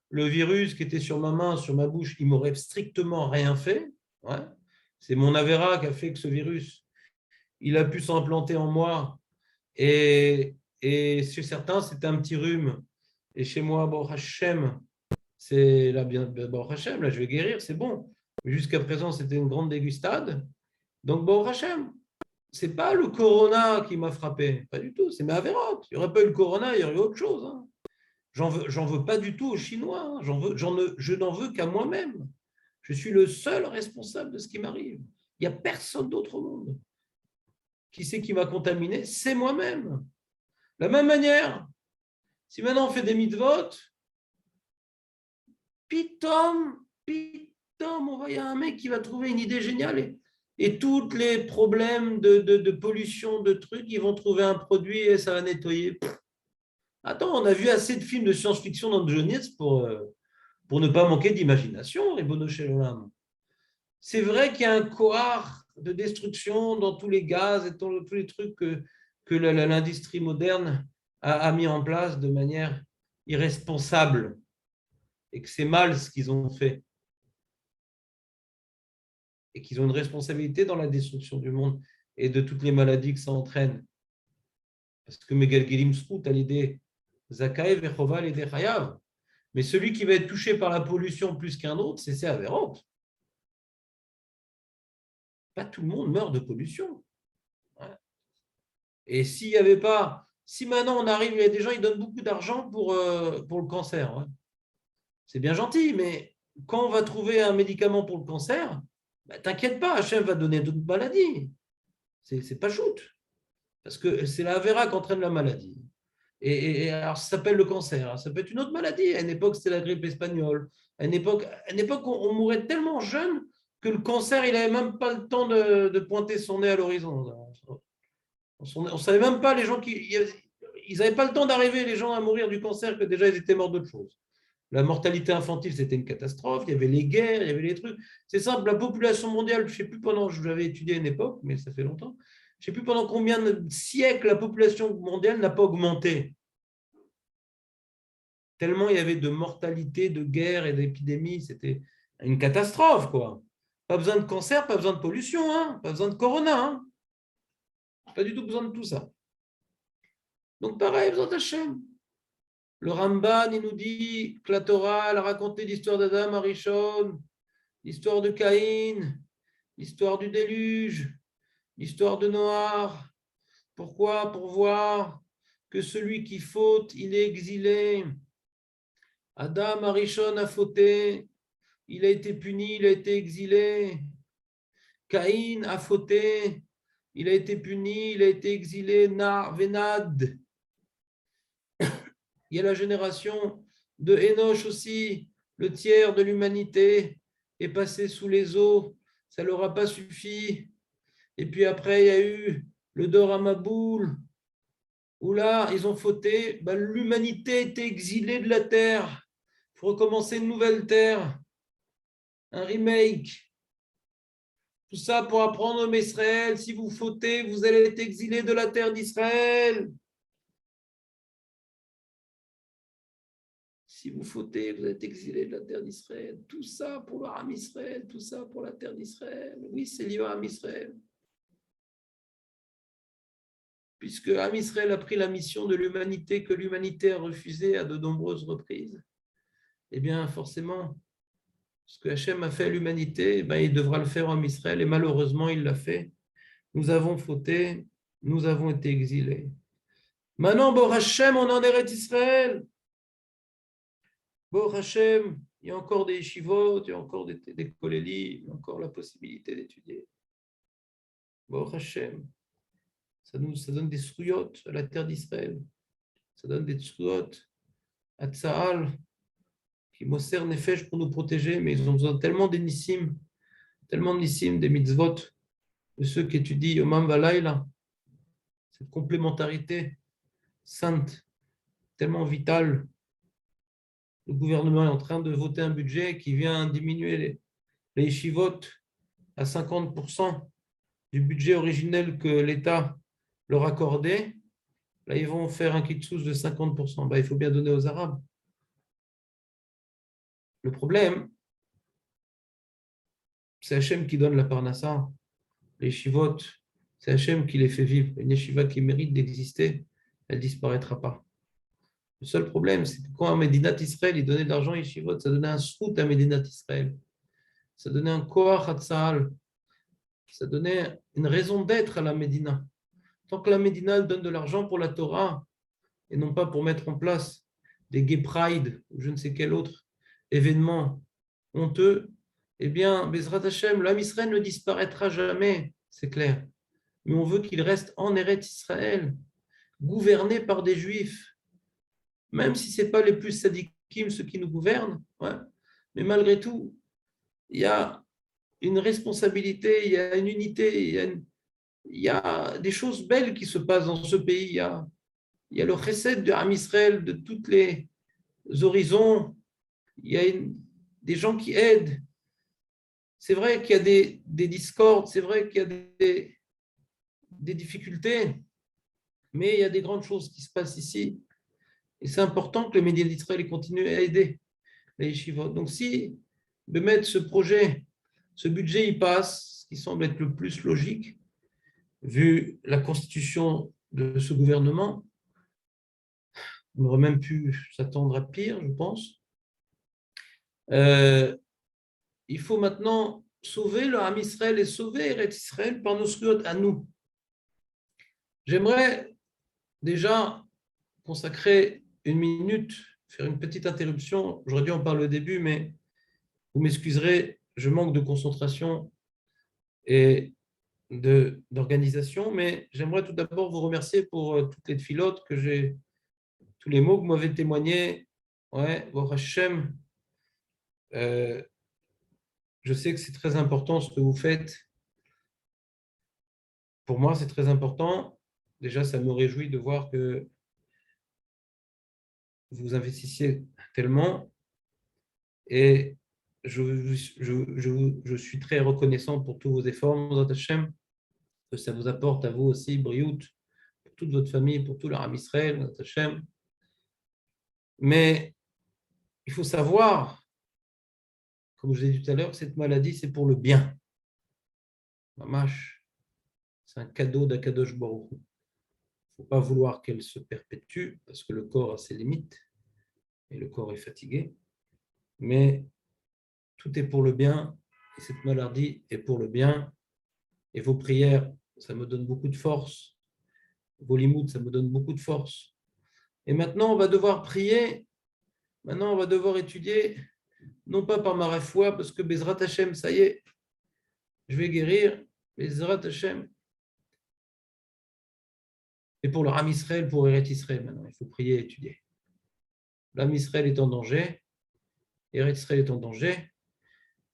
le virus qui était sur ma main, sur ma bouche, il m'aurait strictement rien fait. Ouais. C'est mon Avera qui a fait que ce virus, il a pu s'implanter en moi. Et chez certains, c'était un petit rhume. Et chez moi, Baruch Hashem, c'est là bien, Baruch Hashem, là je vais guérir, c'est bon. Jusqu'à présent, c'était une grande dégustade. Donc, Baruch Hashem, c'est pas le corona qui m'a frappé, pas du tout, c'est mes avérotes. Il n'y aurait pas eu le corona, il y aurait eu autre chose. Hein. J'en veux pas du tout aux Chinois, hein. Je n'en veux qu'à moi-même. Je suis le seul responsable de ce qui m'arrive. Il n'y a personne d'autre au monde. Qui c'est qui m'a contaminé? C'est moi-même. De la même manière, si maintenant on fait des mitzvot, pitom, on va y avoir un mec qui va trouver une idée géniale et tous les problèmes de pollution, de trucs, ils vont trouver un produit et ça va nettoyer. Attends, on a vu assez de films de science-fiction dans le jeunesse pour ne pas manquer d'imagination, Ribono Shel Olam. C'est vrai qu'il y a un cohort de destruction dans tous les gaz et dans tous les trucs que l'industrie moderne a mis en place de manière irresponsable et que c'est mal ce qu'ils ont fait et qu'ils ont une responsabilité dans la destruction du monde et de toutes les maladies que ça entraîne. Parce que Megalgelim Srout a l'idée Zakaev et Choval et Dechayav. Mais celui qui va être touché par la pollution plus qu'un autre, c'est ses avérantes. Pas tout le monde meurt de pollution. Et s'il n'y avait pas, si maintenant on arrive, il y a des gens, ils donnent beaucoup d'argent pour le cancer. Ouais. C'est bien gentil, mais quand on va trouver un médicament pour le cancer, bah, t'inquiète pas, Hachem va donner d'autres maladies. C'est pas shoot. Parce que c'est la Avera qui entraîne la maladie. Et alors, ça s'appelle le cancer. Ça peut être une autre maladie. À une époque, c'était la grippe espagnole. À une époque, on mourait tellement jeune que le cancer, il n'avait même pas le temps de pointer son nez à l'horizon. On ne savait même pas, les gens ils n'avaient pas le temps d'arriver, les gens à mourir du cancer, que déjà ils étaient morts d'autre chose. La mortalité infantile, c'était une catastrophe. Il y avait les guerres, il y avait les trucs. C'est simple, la population mondiale, je ne sais plus pendant, je l'avais étudié à une époque, mais ça fait longtemps, je ne sais plus pendant combien de siècles la population mondiale n'a pas augmenté. Tellement il y avait de mortalité, de guerre et d'épidémies, c'était une catastrophe, quoi. Pas besoin de cancer, pas besoin de pollution, hein, pas besoin de corona, hein. Pas du tout besoin de tout ça. Donc pareil, besoin d'Hachem. Le Ramban, il nous dit que la Torah, elle a raconté l'histoire d'Adam, Arishon, l'histoire de Caïn, l'histoire du déluge, l'histoire de Noah. Pourquoi? Pour voir que celui qui faute, il est exilé. Adam, Arishon a fauté, il a été puni, il a été exilé. Caïn a fauté, il a été puni, il a été exilé. Venad. Il y a la génération de Enoch aussi, le tiers de l'humanité est passé sous les eaux, ça ne leur a pas suffi. Et puis après, il y a eu le Dor Amaboul, où là, ils ont fauté, l'humanité était exilée de la terre. Il faut recommencer une nouvelle terre, un remake. Tout ça pour apprendre au Israël, si vous fautez, vous allez être exilé de la terre d'Israël. Si vous fautez, vous êtes exilé de la terre d'Israël. Tout ça pour l'Aram Israël, tout ça pour la terre d'Israël. Oui, c'est l'Aram Israël. Puisque Am Israël a pris la mission de l'humanité que l'humanité a refusée à de nombreuses reprises, eh bien forcément, ce que Hachem a fait à l'humanité, il devra le faire en Israël, et malheureusement, il l'a fait. Nous avons fauté, nous avons été exilés. Maintenant, Bor Hachem, on en est Israël. Bor Hachem, il y a encore des yeshivot, il y a encore des kolélis, il y a encore la possibilité d'étudier. Bor Hachem, ça donne des sruyot à la terre d'Israël. Ça donne des sruyot à Tsahal, qui moser nefesh pour nous protéger, mais ils ont besoin tellement des nissim, des mitzvot, de ceux qui étudient Yomam Valaïla. Cette complémentarité sainte, tellement vitale. Le gouvernement est en train de voter un budget qui vient diminuer les yeshivot à 50% du budget originel que l'État leur accordait. Là, ils vont faire un kitsous de 50%. Il faut bien donner aux Arabes. Le problème, c'est Hachem qui donne la parnassa. Les yeshivot, c'est Hachem qui les fait vivre. Une yeshiva qui mérite d'exister, elle ne disparaîtra pas. Le seul problème, c'est que quand à Médinat Israël, il donnait de l'argent à yeshivot, ça donnait un srout à Médinat Israël. Ça donnait un koach à Tzahal. Ça donnait une raison d'être à la Médina. Tant que la Médina donne de l'argent pour la Torah et non pas pour mettre en place des gay pride ou je ne sais quel autre événement honteux, eh bien, Bezrat Hashem, l'Am Israël ne disparaîtra jamais, c'est clair. Mais on veut qu'il reste en Eretz Israël, gouverné par des Juifs, même si ce n'est pas les plus sadikim ceux qui nous gouvernent, ouais. Mais malgré tout, il y a une responsabilité, il y a une unité, il y a des choses belles qui se passent dans ce pays. Il y a le chesed de Am Israël de tous les horizons. Il y a des gens qui aident. C'est vrai qu'il y a des discordes, c'est vrai qu'il y a des difficultés, mais il y a des grandes choses qui se passent ici. Et c'est important que les médias d'Israël continuent à aider les yeshivot. Donc si de mettre ce projet, ce budget, il passe, ce qui semble être le plus logique, vu la constitution de ce gouvernement, on aurait même pu s'attendre à pire, je pense. Il faut maintenant sauver le Ham Israël et sauver Eretz Israël par nos sriot à nous. J'aimerais déjà consacrer une minute, faire une petite interruption. J'aurais dû en parler au début, mais vous m'excuserez, je manque de concentration et d'organisation, mais j'aimerais tout d'abord vous remercier pour toutes les filotes que j'ai, tous les mots que vous m'avez témoignés. Ouais, Baruch Hashem, je sais que c'est très important ce que vous faites. Pour moi, c'est très important. Déjà, ça me réjouit de voir que vous investissiez tellement et je suis très reconnaissant pour tous vos efforts, Mozart Hashem, que ça vous apporte à vous aussi, Briout, pour toute votre famille, pour tout l'Aram Israël, Mozart Hashem. Mais il faut savoir, comme je l'ai dit tout à l'heure, que cette maladie, c'est pour le bien. Mamash, c'est un cadeau d'Akadosh Baruch Hu. Il ne faut pas vouloir qu'elle se perpétue, parce que le corps a ses limites, et le corps est fatigué. Mais tout est pour le bien, et cette maladie est pour le bien. Et vos prières, ça me donne beaucoup de force. Vos limouds, ça me donne beaucoup de force. Et maintenant, on va devoir prier. Maintenant, on va devoir étudier, non pas par ma foi, parce que Bezrat Hashem, ça y est, je vais guérir. Bezrat Hashem. Et pour le Ram Israël, pour Eretz Israël, maintenant, il faut prier et étudier. L'Am Israël est en danger. Eretz Israël est en danger.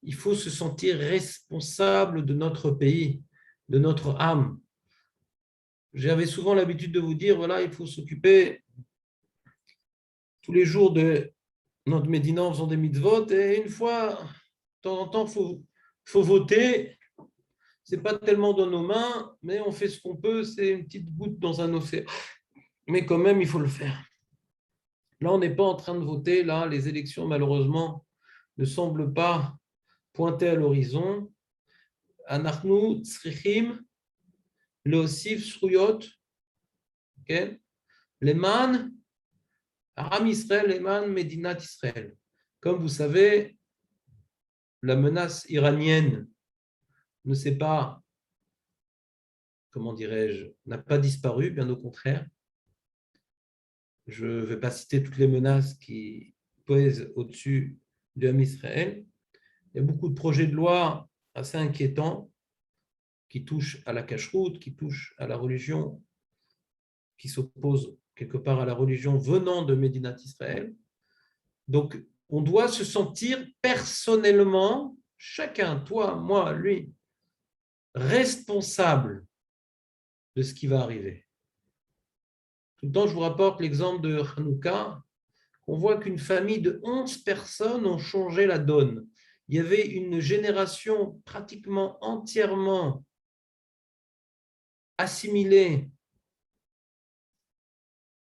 Il faut se sentir responsable de notre pays, de notre âme. J'avais souvent l'habitude de vous dire, voilà, il faut s'occuper tous les jours de notre Médina en faisant des mitzvot, et une fois, de temps en temps, il faut voter. Ce n'est pas tellement dans nos mains, mais on fait ce qu'on peut, c'est une petite goutte dans un océan. Mais quand même, il faut le faire. Là, on n'est pas en train de voter, là, les élections, malheureusement, ne semblent pas pointer à l'horizon. Anachnu tzrichim leosif shruyot, leman Aram Israël, leman Medinat Israël. Comme vous savez, la menace iranienne ne s'est pas, comment dirais-je, n'a pas disparu, bien au contraire. Je ne vais pas citer toutes les menaces qui pèsent au-dessus de Am Israël. Il y a beaucoup de projets de loi assez inquiétants qui touchent à la cacheroute, qui touchent à la religion, qui s'opposent quelque part à la religion venant de Médinat Israël. Donc, on doit se sentir personnellement, chacun, toi, moi, lui, responsable de ce qui va arriver. Tout le temps, je vous rapporte l'exemple de Hanouka. On voit qu'une famille de 11 personnes ont changé la donne. Il y avait une génération pratiquement entièrement assimilée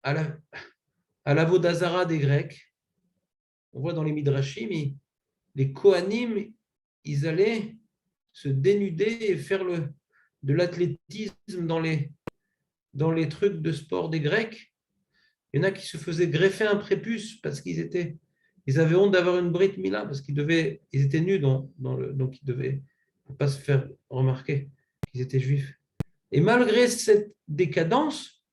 à la Vodazara des Grecs. On voit dans les Midrashim, les Kohanim, ils allaient se dénuder et faire de l'athlétisme dans les trucs de sport des Grecs. Il y en a qui se faisaient greffer un prépuce parce qu'ils avaient honte d'avoir une Brit Mila parce ils étaient nus donc ils ne devaient pas se faire remarquer. qu'ils étaient juifs. Et malgré cette décadence,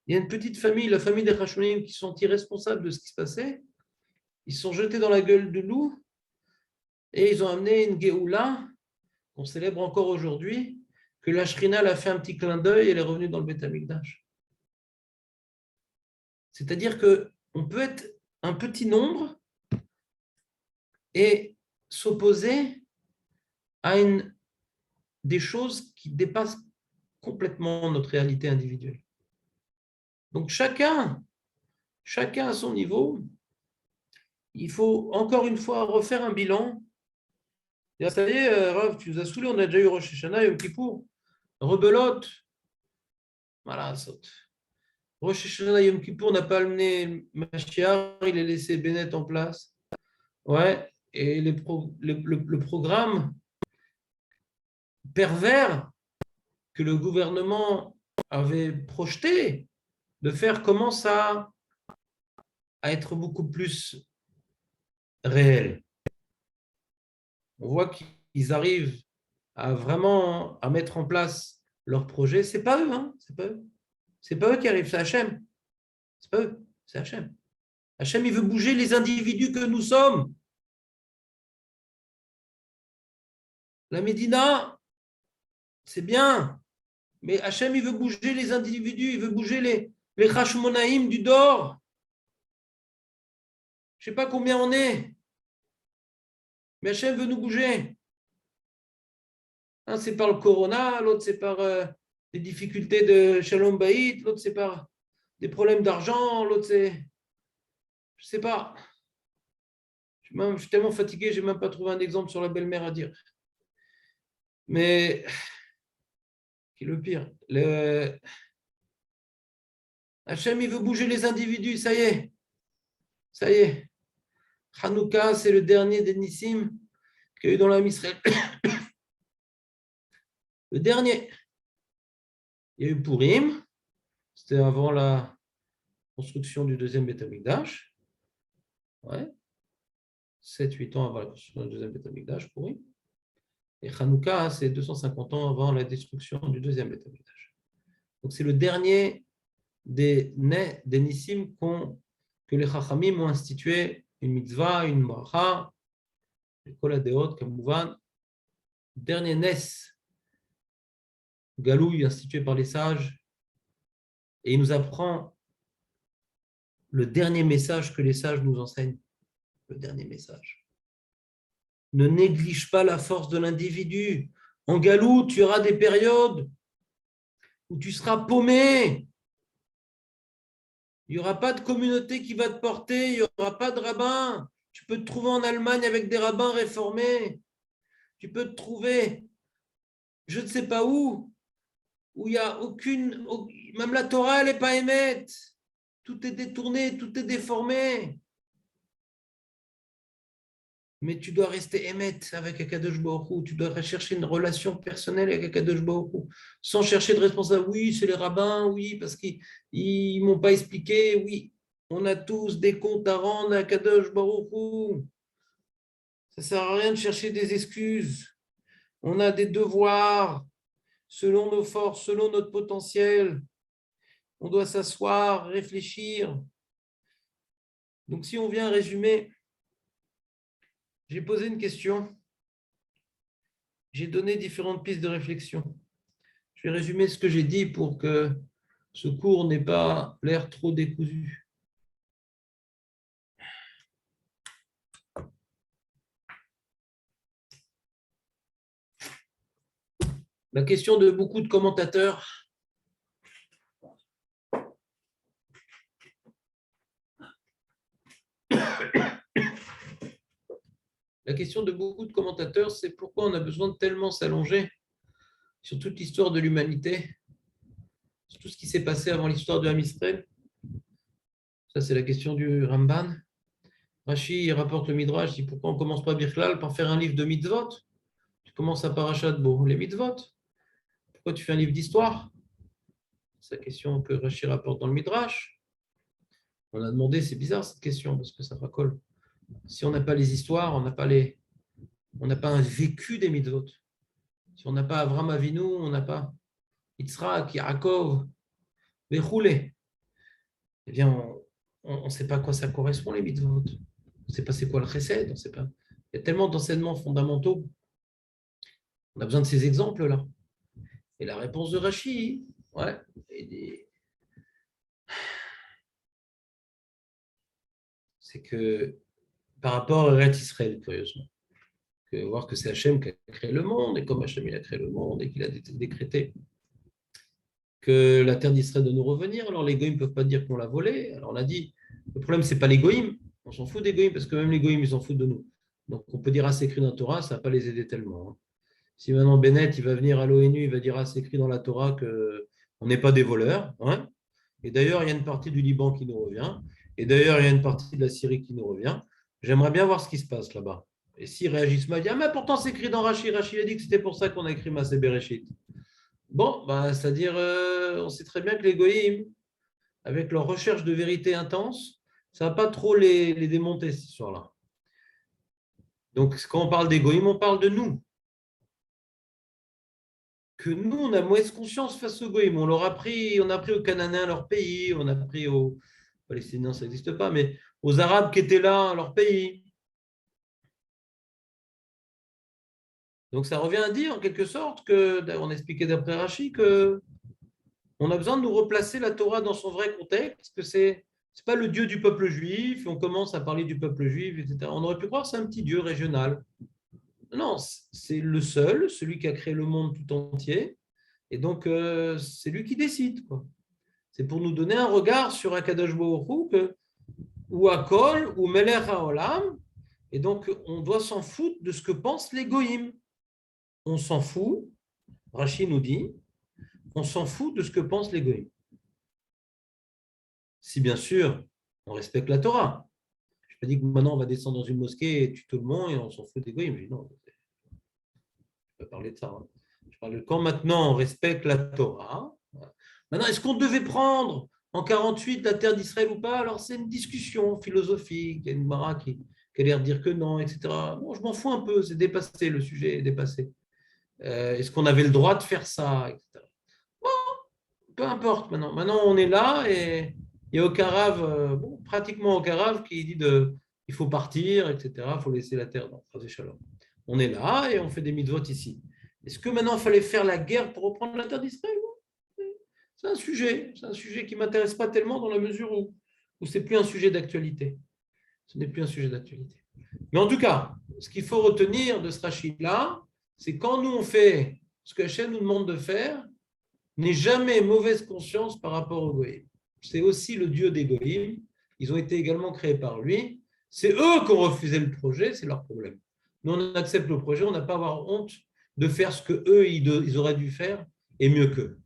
il y a une petite famille, la famille des Hashmonaïm, qui sont irresponsables de ce qui se passait. Ils se sont jetés dans la gueule du loup et ils ont amené une Géoula qu'on célèbre encore aujourd'hui, que la Shrina a fait un petit clin d'œil et elle est revenue dans le Beth Amikdash. C'est-à-dire qu'on peut être un petit nombre et s'opposer à des choses qui dépassent complètement notre réalité individuelle. Donc chacun à son niveau, il faut encore une fois refaire un bilan. Et ça y est, Rav, tu nous as saoulé, on a déjà eu Rosh Hashanah, Yom Kippour, rebelote, voilà, saute. Rosh Hashanah, Yom Kippour n'a pas amené Mashiach, il a laissé Bennett en place. Ouais, et le programme pervers que le gouvernement avait projeté de faire commence à être beaucoup plus réel. On voit qu'ils arrivent à vraiment à mettre en place leur projet. C'est pas eux, hein, c'est pas eux. C'est pas eux qui arrivent, c'est Hachem. C'est pas eux, c'est Hachem. Hachem, il veut bouger les individus que nous sommes. La Médina, c'est bien, mais Hachem, il veut bouger les individus, il veut bouger les Hashmonaïm du Dor. Je ne sais pas combien on est, mais Hachem veut nous bouger. Un, c'est par le corona, l'autre, c'est par les difficultés de Shalom Bayit, l'autre, c'est par des problèmes d'argent, l'autre, c'est. Je ne sais pas. Je suis tellement fatigué, je n'ai même pas trouvé un exemple sur la belle-mère à dire. Mais, qui est le pire, Hachem, il veut bouger les individus, ça y est. Ça y est. Hanouka, c'est le dernier des Nissim qu'il y a eu dans l'âme Israël. Le dernier. Il y a eu Purim, c'était avant la construction du deuxième Beth Amikdash. Ouais. 7-8 ans avant la construction du deuxième Beth Amikdash, Purim. Et Hanouka, c'est 250 ans avant la destruction du deuxième Beth Amikdash. Donc c'est le dernier des Nissim que les Chachamim ont institué une mitzvah, une bracha, le kol hadeot, kamouvan, dernier Nes, Galouille institué par les sages, et il nous apprend le dernier message que les sages nous enseignent. Le dernier message. Ne néglige pas la force de l'individu. En Galou, tu auras des périodes où tu seras paumé. Il n'y aura pas de communauté qui va te porter, il n'y aura pas de rabbin. Tu peux te trouver en Allemagne avec des rabbins réformés. Tu peux te trouver, je ne sais pas où il n'y a aucune. Même la Torah, elle n'est pas émette. Tout est détourné, tout est déformé. Mais tu dois rester émette avec Akadosh Baruch Hu. Tu dois rechercher une relation personnelle avec Akadosh Baruch Hu, sans chercher de responsable. Oui, c'est les rabbins, oui, parce qu'ils ne m'ont pas expliqué. Oui, on a tous des comptes à rendre à Akadosh Baruch Hu. Ça ne sert à rien de chercher des excuses. On a des devoirs selon nos forces, selon notre potentiel. On doit s'asseoir, réfléchir. Donc, si on vient résumer, j'ai posé une question. J'ai donné différentes pistes de réflexion. Je vais résumer ce que j'ai dit pour que ce cours n'ait pas l'air trop décousu. La question de beaucoup de commentateurs. La question de beaucoup de commentateurs, c'est pourquoi on a besoin de tellement s'allonger sur toute l'histoire de l'humanité, sur tout ce qui s'est passé avant l'histoire de Ham Israël. Ça, c'est la question du Ramban. Rashi il rapporte le Midrash, dit pourquoi on ne commence pas Birklal par faire un livre de mitzvot. Tu commences à Parashat Bo, les mitzvot. Pourquoi tu fais un livre d'histoire? C'est la question que Rashi rapporte dans le Midrash. On a demandé, c'est bizarre cette question, parce que ça racole. Si on n'a pas les histoires, on n'a pas les on n'a pas un vécu des mitzvot. Si on n'a pas Avram Avinu, on n'a pas Yitzhak, Yaakov, Bechoulé. Eh bien, on ne sait pas à quoi ça correspond, les mitzvot. On ne sait pas c'est quoi le chesed, on sait pas. Il y a tellement d'enseignements fondamentaux. On a besoin de ces exemples-là. Et la réponse de Rashi, ouais, c'est que par rapport à Eretz Israël, curieusement, voir que c'est Hachem qui a créé le monde, et comme Hachem il a créé le monde, et qu'il a décrété que la terre d'Israël de nous revenir, alors les goïms ne peuvent pas dire qu'on l'a volé. Alors on a dit, le problème, ce n'est pas les goïms, on s'en fout des goïms, parce que même les goïms, ils s'en foutent de nous. Donc on peut dire, ah, c'est écrit dans la Torah, ça ne va pas les aider tellement. Si maintenant Bennett, il va venir à l'ONU, il va dire, ah, c'est écrit dans la Torah qu'on n'est pas des voleurs. Hein. Et d'ailleurs, il y a une partie du Liban qui nous revient. Et d'ailleurs, il y a une partie de la Syrie qui nous revient. J'aimerais bien voir ce qui se passe là-bas. Et s'ils réagissent mal, ils disent, ah, mais pourtant, c'est écrit dans Rashi. Rashi a dit que c'était pour ça qu'on a écrit Massé Bereshit. Bon, bah, c'est-à-dire, on sait très bien que les goïms, avec leur recherche de vérité intense, ça ne va pas trop les démonter, cette histoire-là. Donc, quand on parle des goïms, on parle de nous. Que nous, on a mauvaise conscience face aux goïms. On a appris aux Cananéens leur pays, on a appris aux Palestiniens, ça n'existe pas, mais aux Arabes qui étaient là, leur pays. Donc, ça revient à dire, en quelque sorte, on expliquait d'après Rashi, qu'on a besoin de nous replacer la Torah dans son vrai contexte, que c'est pas le Dieu du peuple juif, et on commence à parler du peuple juif, etc. On aurait pu croire que c'est un petit Dieu régional. Non, c'est le seul, celui qui a créé le monde tout entier, et donc c'est lui qui décide, quoi. C'est pour nous donner un regard sur Akadosh Baruch Hu, ou Akol, ou Melech HaOlam, et donc on doit s'en foutre de ce que pensent les goïms. On s'en fout, Rashi nous dit, on s'en fout de ce que pensent les goïms. Si bien sûr, on respecte la Torah. Je n'ai pas dit que maintenant on va descendre dans une mosquée et tuer tout le monde et on s'en fout des goïms. Je dis non, je ne peux pas parler de ça. Je parle de quand maintenant on respecte la Torah. Maintenant, est-ce qu'on devait prendre en 48 la terre d'Israël ou pas? Alors c'est une discussion philosophique. Il y a une Mara qui a l'air de dire que non, etc. Bon, je m'en fous un peu, c'est dépassé, le sujet est dépassé. Est-ce qu'on avait le droit de faire ça, etc. Bon, peu importe maintenant. Maintenant, on est là et il y a aucun rave, pratiquement aucun rave qui dit il faut partir, etc. Il faut laisser la terre dans Chas v'Shalom. On est là et on fait des mitzvot ici. Est-ce que maintenant il fallait faire la guerre pour reprendre la terre d'Israël? C'est un sujet qui ne m'intéresse pas tellement dans la mesure où ce n'est plus un sujet d'actualité. Ce n'est plus un sujet d'actualité. Mais en tout cas, ce qu'il faut retenir de ce rachid-là, c'est quand nous on fait ce que Hachem nous demande de faire, n'aie jamais mauvaise conscience par rapport au goïm. C'est aussi le Dieu des goïm. Ils ont été également créés par lui. C'est eux qui ont refusé le projet, c'est leur problème. Nous, on accepte le projet, on n'a pas à avoir honte de faire ce qu'eux, ils auraient dû faire, et mieux qu'eux.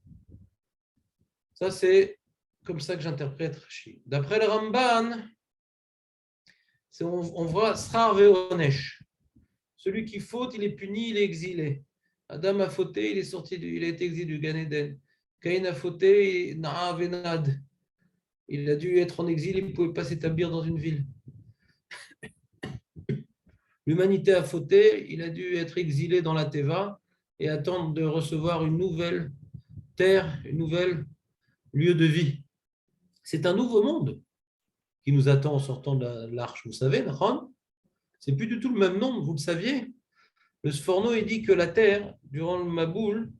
Ça, c'est comme ça que j'interprète Rashi. D'après le Ramban, on voit Srar ve'onesh. Celui qui faute, il est puni, il est exilé. Adam a fauté, il a été exilé du Gan Eden. Caïn a fauté, Na'a venad. Il a dû être en exil, il ne pouvait pas s'établir dans une ville. L'humanité a fauté, il a dû être exilé dans la Teva et attendre de recevoir une nouvelle terre, une nouvelle lieu de vie. C'est un nouveau monde qui nous attend en sortant de l'arche. Vous savez, c'est plus du tout le même nombre, vous le saviez. Le Sforno, il dit que la Terre, durant le Maboul,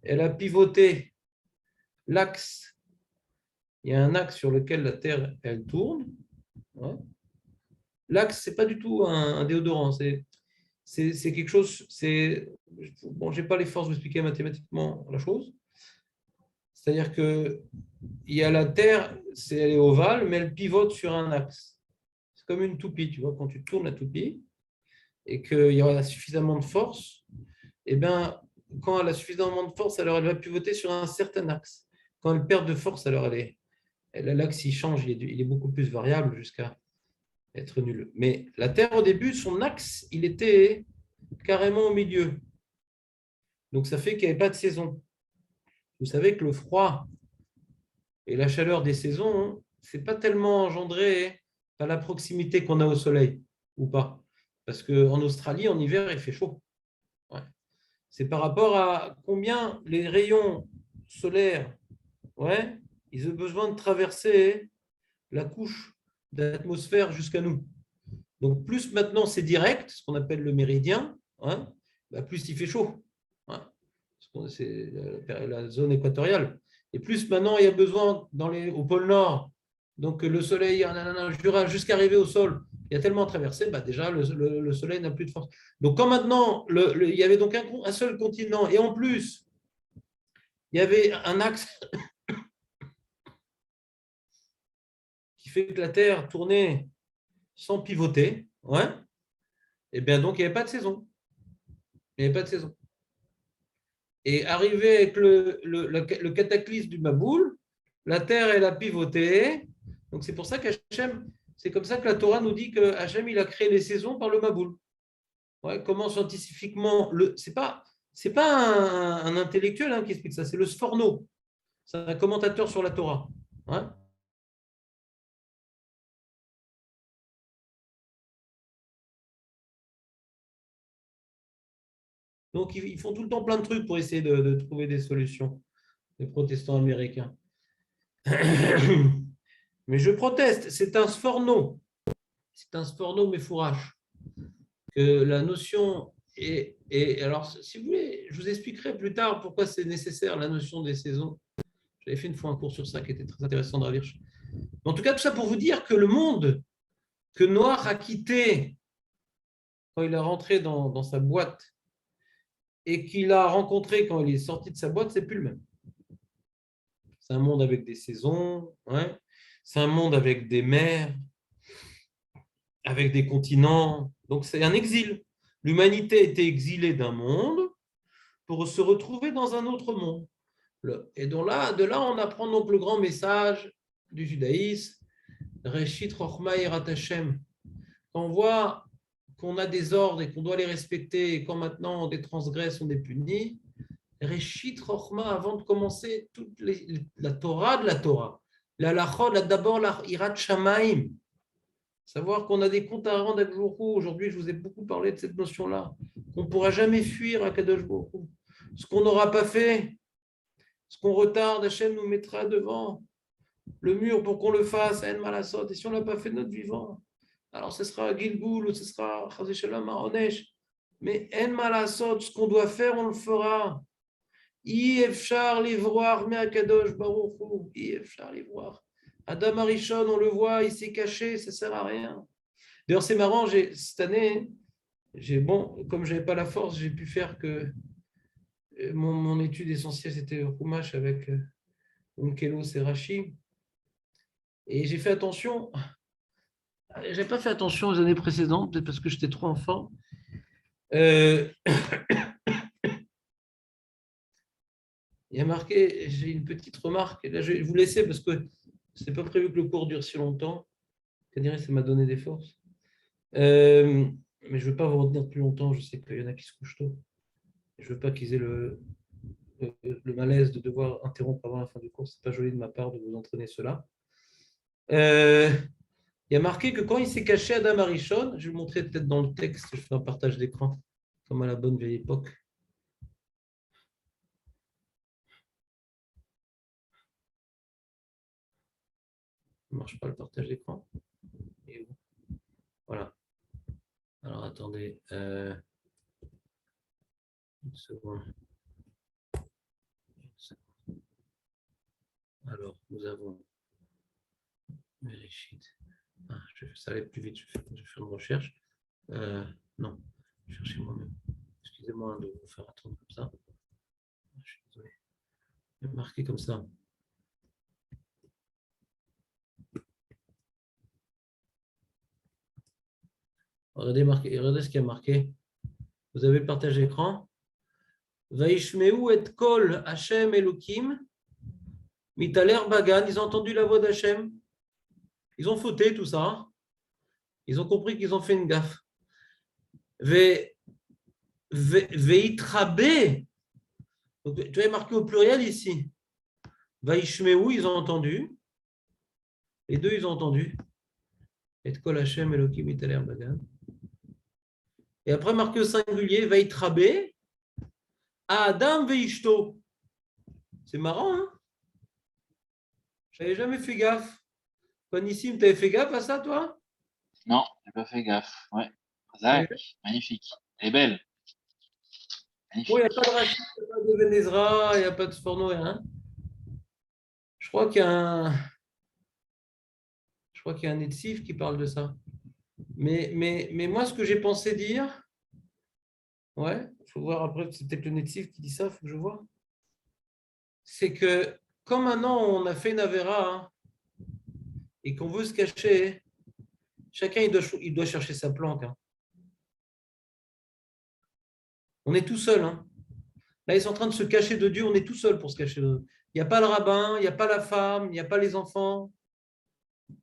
elle a pivoté l'axe. Il y a un axe sur lequel la Terre, elle tourne. L'axe, ce n'est pas du tout un déodorant. C'est quelque chose. Bon, je n'ai pas les forces d'expliquer mathématiquement la chose. C'est-à-dire qu'il y a la Terre, elle est ovale, mais elle pivote sur un axe. C'est comme une toupie, tu vois, quand tu tournes la toupie et qu'il y a suffisamment de force, et bien, quand elle a suffisamment de force, alors elle va pivoter sur un certain axe. Quand elle perd de force, alors l'axe il change, il est beaucoup plus variable jusqu'à être nul. Mais la Terre, au début, son axe, il était carrément au milieu. Donc ça fait qu'il n'y avait pas de saison. Vous savez que le froid et la chaleur des saisons, ce n'est pas tellement engendré par la proximité qu'on a au soleil, ou pas. Parce qu'en Australie, en hiver, il fait chaud. Ouais. C'est par rapport à combien les rayons solaires, ouais, ils ont besoin de traverser la couche d'atmosphère jusqu'à nous. Donc, plus maintenant c'est direct, ce qu'on appelle le méridien, hein, bah, plus il fait chaud. Hein, c'est la zone équatoriale. Et plus maintenant il y a besoin au pôle Nord, donc le soleil jusqu'à arriver au sol, il y a tellement traversé, bah déjà le soleil n'a plus de force. Donc quand maintenant, il y avait donc un seul continent, et en plus, il y avait un axe qui fait que la Terre tournait sans pivoter, ouais, et bien donc il n'y avait pas de saison. Il n'y avait pas de saison. Et arrivé avec le cataclysme du Maboul, la terre, elle a pivoté. Donc c'est pour ça qu'Hachem, c'est comme ça que la Torah nous dit que Hachem, il a créé les saisons par le Maboul. Ouais, comment scientifiquement, c'est pas un intellectuel qui explique ça, c'est le Sforno. C'est un commentateur sur la Torah. Ouais. Donc ils font tout le temps plein de trucs pour essayer de trouver des solutions, les protestants américains. Mais je proteste, c'est un Sforno. C'est un Sforno Mefourash. Que la notion est. Alors, si vous voulez, je vous expliquerai plus tard pourquoi c'est nécessaire la notion des saisons. J'avais fait une fois un cours sur ça qui était très intéressant de Ravirch. En tout cas, tout ça pour vous dire que le monde que Noir a quitté quand il est rentré dans sa boîte et qu'il a rencontré quand il est sorti de sa boîte, c'est plus le même. C'est un monde avec des saisons, ouais. C'est un monde avec des mers, avec des continents. Donc, c'est un exil. L'humanité était exilée d'un monde pour se retrouver dans un autre monde. Et donc de là, on apprend donc le grand message du judaïsme, Reshit Chochma Yirat Hashem. Quand on voit qu'on a des ordres et qu'on doit les respecter, et quand maintenant on des transgresse, on est puni, Reshit Chochma, avant de commencer la Torah de la Torah, la Lachot, d'abord la Yirat Shamaim, savoir qu'on a des comptes à rendre avec Baruch Hu. Aujourd'hui, je vous ai beaucoup parlé de cette notion-là, qu'on ne pourra jamais fuir à Kadosh Baruch Hu. Ce qu'on n'aura pas fait, ce qu'on retarde, Hachem nous mettra devant le mur pour qu'on le fasse, En Malasot. Et si on ne l'a pas fait de notre vivant, alors ce sera Gilgoul ou ce sera Chazé Shalom Onesh. Mais En Malasot, ce qu'on doit faire, on le fera. Efchar l'ivroir, mais Akadosh Baruch Hu, Efchar l'ivroir. Adam Arishon, on le voit, il s'est caché, ça ne sert à rien. D'ailleurs, c'est marrant, cette année, comme je n'avais pas la force, j'ai pu faire que mon étude essentielle, c'était Rumash avec Onkelos et Rashi. Et j'ai fait attention, je n'avais pas fait attention aux années précédentes, peut-être parce que j'étais trop enfant. Il y a marqué, j'ai une petite remarque, là je vais vous laisser parce que ce n'est pas prévu que le cours dure si longtemps. Ça m'a donné des forces. Mais je ne veux pas vous retenir plus longtemps, je sais qu'il y en a qui se couchent tôt. Je ne veux pas qu'ils aient le malaise de devoir interrompre avant la fin du cours. Ce n'est pas joli de ma part de vous entraîner cela. Il y a marqué que quand il s'est caché Adam Arishon, je vais vous montrer peut-être dans le texte, je fais un partage d'écran, comme à la bonne vieille époque. Ça ne marche pas le partage d'écran. Voilà. Alors attendez. Une seconde. Alors, nous avons ça allait plus vite, je vais faire une recherche. Non, je vais chercher moi-même. Excusez-moi de vous faire attendre comme ça. Je suis désolé. Il est marqué comme ça. Regardez ce qui a marqué. Vous avez le partage d'écran. Vaishmeu et kol Hashem Elokim. Mitaler Bagan, ils ont entendu la voix d'Hachem. Ils ont fauté tout ça. Ils ont compris qu'ils ont fait une gaffe. Veitrabe. Tu as marqué au pluriel ici. Vaishmeu, ils ont entendu. Les deux, ils ont entendu. Et kol Hashem Elokim Mitaler Bagan. Et après, marqué au singulier, Vaitrabé, Adam Veishto. C'est marrant, hein? Je n'avais jamais fait gaffe. Toi, Nissim, tu avais fait gaffe à ça, toi? Non, j'ai pas fait gaffe. Ouais. Zach, magnifique. Elle est belle. Bon, il n'y a Magnifique. pas de Rachid, il n'y a pas de Ben Ezra, il n'y a pas de Sforno, rien. Je crois qu'il y a un, je crois qu'il y a un Netziv qui parle de ça. Mais moi, ce que j'ai pensé dire, ouais, il faut voir après, c'est peut-être le Netziv qui dit ça, il faut que je vois. C'est que comme maintenant on a fait une Avera hein, et qu'on veut se cacher, chacun il doit chercher sa planque. Hein. On est tout seul. Hein. Là, ils sont en train de se cacher de Dieu, on est tout seul pour se cacher de Dieu. Il n'y a pas le rabbin, il n'y a pas la femme, il n'y a pas les enfants.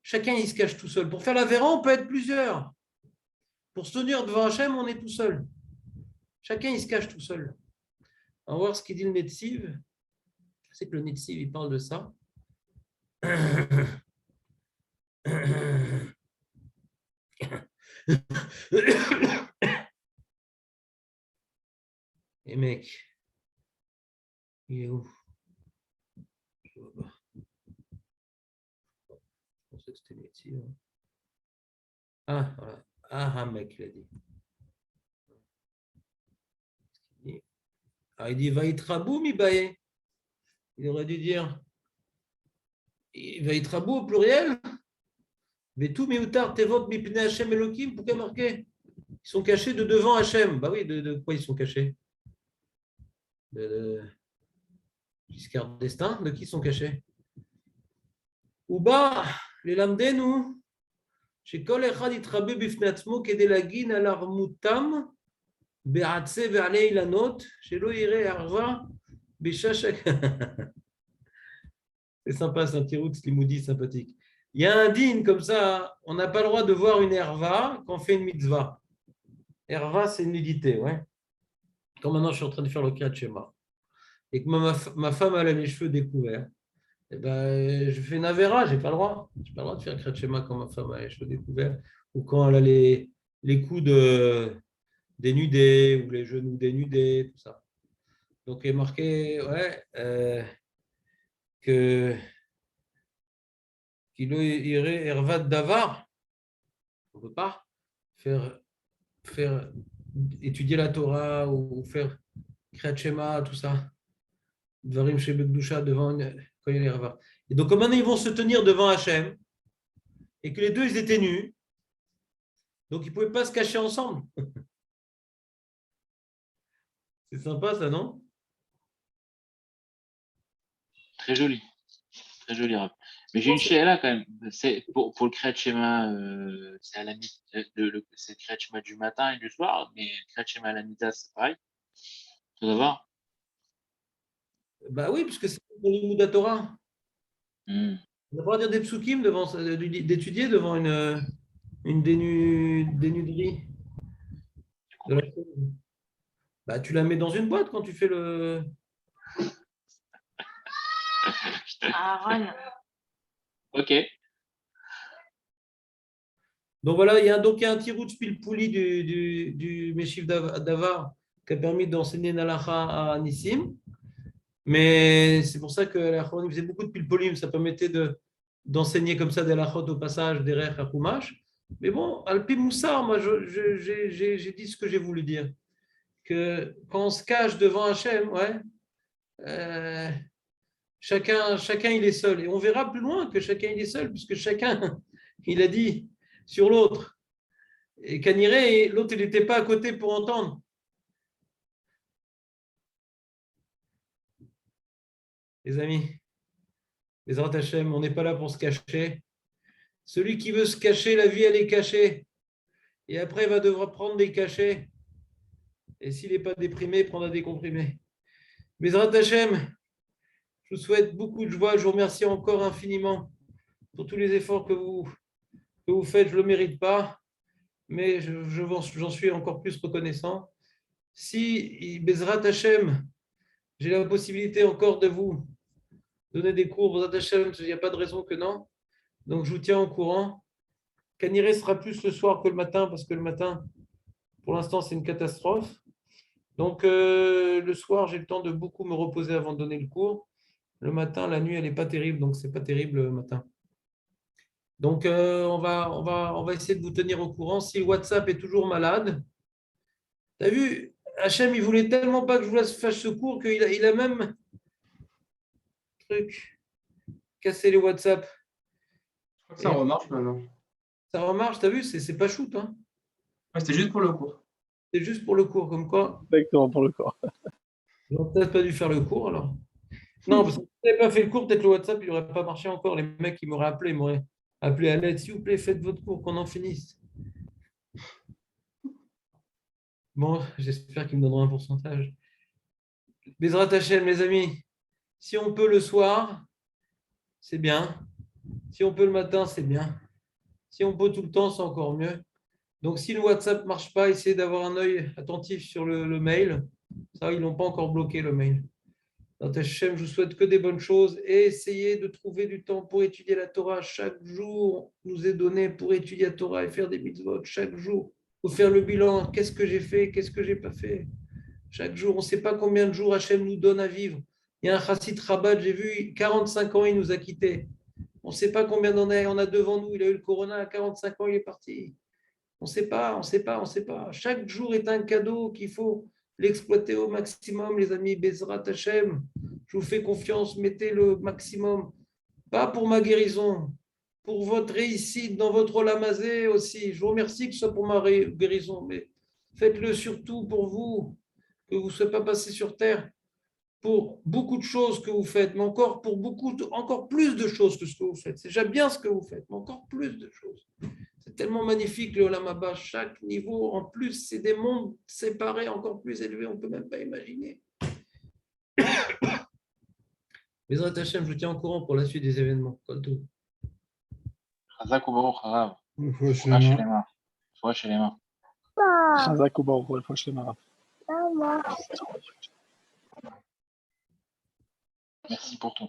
Chacun, il se cache tout seul. Pour faire la Véra, on peut être plusieurs. Pour se tenir devant Hachem, on est tout seul. Chacun, il se cache tout seul. On va voir ce qu'il dit le Netziv. Je sais que le Netziv, il parle de ça. Et mec, il est où? Je vois pas. Je pensais que c'était le Netziv. Ah, voilà. Ah, mec, il a dit. Ah, il dit Vaïtrabou mibaye. Il aurait dû dire Vaïtrabou au pluriel. Vetou miutar tevot mipne Hashem Elohim. Pourquoi marqué? Ils sont cachés de devant Hachem. Bah oui, de quoi ils sont cachés? De Giscard d'Estaing. De qui ils sont cachés? Ouba, les lamdenu. שכל אחד יתחבא בפני עצמו כדי להגין על ערמותם בעצה ועלי אילנות, שלא יראה ערווה בששק. C'est sympa, c'est un petit route limoudi sympathique. Il y a un digne comme ça, on n'a pas le droit de voir une herva quand on fait une mitzvah. Herva, c'est une nudité, ouais. Quand maintenant je suis en train de faire le Kriyat Shema et que ma femme elle a les cheveux découverts, eh ben, je fais une avéra, je n'ai pas le droit. Je n'ai pas le droit de faire Kriyat Shema quand ma femme a les cheveux découverts ou quand elle a les coudes dénudés ou les genoux dénudés, tout ça. Donc il est marqué ouais, que qu'il irait Hervat Davar. On ne peut pas faire étudier la Torah ou faire Kriyat Shema, tout ça. Dvarim Shebekdusha devant quand il y a Herva. Et donc, comment ils vont se tenir devant Hachem et que les deux, ils étaient nus. Donc, ils ne pouvaient pas se cacher ensemble. C'est sympa, ça, non? Très joli. Très joli, Rav. Mais j'ai une là quand même. C'est pour le Kriyat Shema, c'est à la c'est le Kriyat Shema du matin et du soir, mais le Kriyat Shema à la mita, c'est pareil. Tout d'abord. Bah oui, puisque c'est pour le Mouda Torah. Hmm. On va pouvoir dire des psukim d'étudier devant une dénuderie. De la... Bah, tu la mets dans une boîte quand tu fais le. Aaron. Ok. Donc voilà, il y a un tirout pilpouli du Meshiv Davar qui a permis d'enseigner Nalacha à Nissim. Mais c'est pour ça que l'Achron faisait beaucoup de pilpolim, ça permettait d'enseigner comme ça des lachot au passage derrière à Chumash. Mais bon, Alpi Moussar, moi j'ai dit ce que j'ai voulu dire. Que quand on se cache devant Hachem, ouais, chacun il est seul. Et on verra plus loin que chacun il est seul, puisque chacun il a dit sur l'autre. Et Kaniré, l'autre il n'était pas à côté pour entendre. Les amis, les Hachem, on n'est pas là pour se cacher. Celui qui veut se cacher, la vie, elle est cachée. Et après, il va devoir prendre des cachets. Et s'il n'est pas déprimé, il prendra des comprimés. Bezrat Hachem, je vous souhaite beaucoup de joie. Je vous remercie encore infiniment pour tous les efforts que vous faites. Je ne le mérite pas, mais j'en suis encore plus reconnaissant. Si, Bezrat Hachem, j'ai la possibilité encore de vous donner des cours, Bezrat Hachem, il n'y a pas de raison que non. Donc, je vous tiens au courant. Kaniré sera plus le soir que le matin, parce que le matin, Pour l'instant, c'est une catastrophe. Donc, le soir, j'ai le temps de beaucoup me reposer avant de donner le cours. Le matin, la nuit, elle n'est pas terrible, donc c'est pas terrible le matin. Donc, on va essayer de vous tenir au courant. Si le WhatsApp est toujours malade, tu as vu, Hachem, il voulait tellement pas que je vous fasse ce cours qu'il a même cassé les WhatsApp. Je crois que ça remarche maintenant. Ça remarche, tu as vu, c'est pas shoot. Hein. Ouais, c'était juste pour le cours. C'est juste pour le cours, comme quoi. Exactement, pour le corps. J'aurais peut-être pas dû faire le cours alors. Non, parce que si je n'avais pas fait le cours, peut-être le WhatsApp, il n'aurait pas marché encore. Les mecs, ils m'auraient appelé, à l'aide. S'il vous plaît, faites votre cours, qu'on en finisse. Bon, j'espère qu'ils me donneront un pourcentage. Bezrat Hachem, les amis, si on peut le soir, c'est bien. Si on peut le matin, c'est bien. Si on peut tout le temps, c'est encore mieux. Donc, si le WhatsApp ne marche pas, essayez d'avoir un œil attentif sur le mail. Ça, ils n'ont pas encore bloqué le mail. Dans Hachem, je vous souhaite que des bonnes choses et essayez de trouver du temps pour étudier la Torah. Chaque jour nous est donné pour étudier la Torah et faire des mitzvot. Chaque jour, il faut faire le bilan. Qu'est-ce que j'ai fait? Qu'est-ce que j'ai pas fait? Chaque jour, on ne sait pas combien de jours Hachem nous donne à vivre. Il y a un chassid Rabat, j'ai vu, 45 ans, il nous a quittés. On ne sait pas combien d'en est. On a devant nous, il a eu le corona à 45 ans, il est parti. On ne sait pas, on ne sait pas, on ne sait pas. Chaque jour est un cadeau qu'il faut l'exploiter au maximum, les amis. Bezrat Hachem, je vous fais confiance, mettez le maximum. Pas pour ma guérison, pour votre réussite dans votre olamazé aussi. Je vous remercie que ce soit pour ma guérison, mais faites-le surtout pour vous, que vous ne soyez pas passé sur terre pour beaucoup de choses que vous faites, mais encore pour encore plus de choses que ce que vous faites. C'est déjà bien ce que vous faites, mais encore plus de choses. C'est tellement magnifique le Olam Haba. Chaque niveau, en plus, c'est des mondes séparés encore plus élevés, on ne peut même pas imaginer. Bezrat Hachem, je vous tiens au courant pour la suite des événements. Chazak Ubaruch Harav. רפואה Refoua שלמה. shelema. Refoua shelema. חזק וברוך הוא, רפואה שלמה רב. Merci pour tout.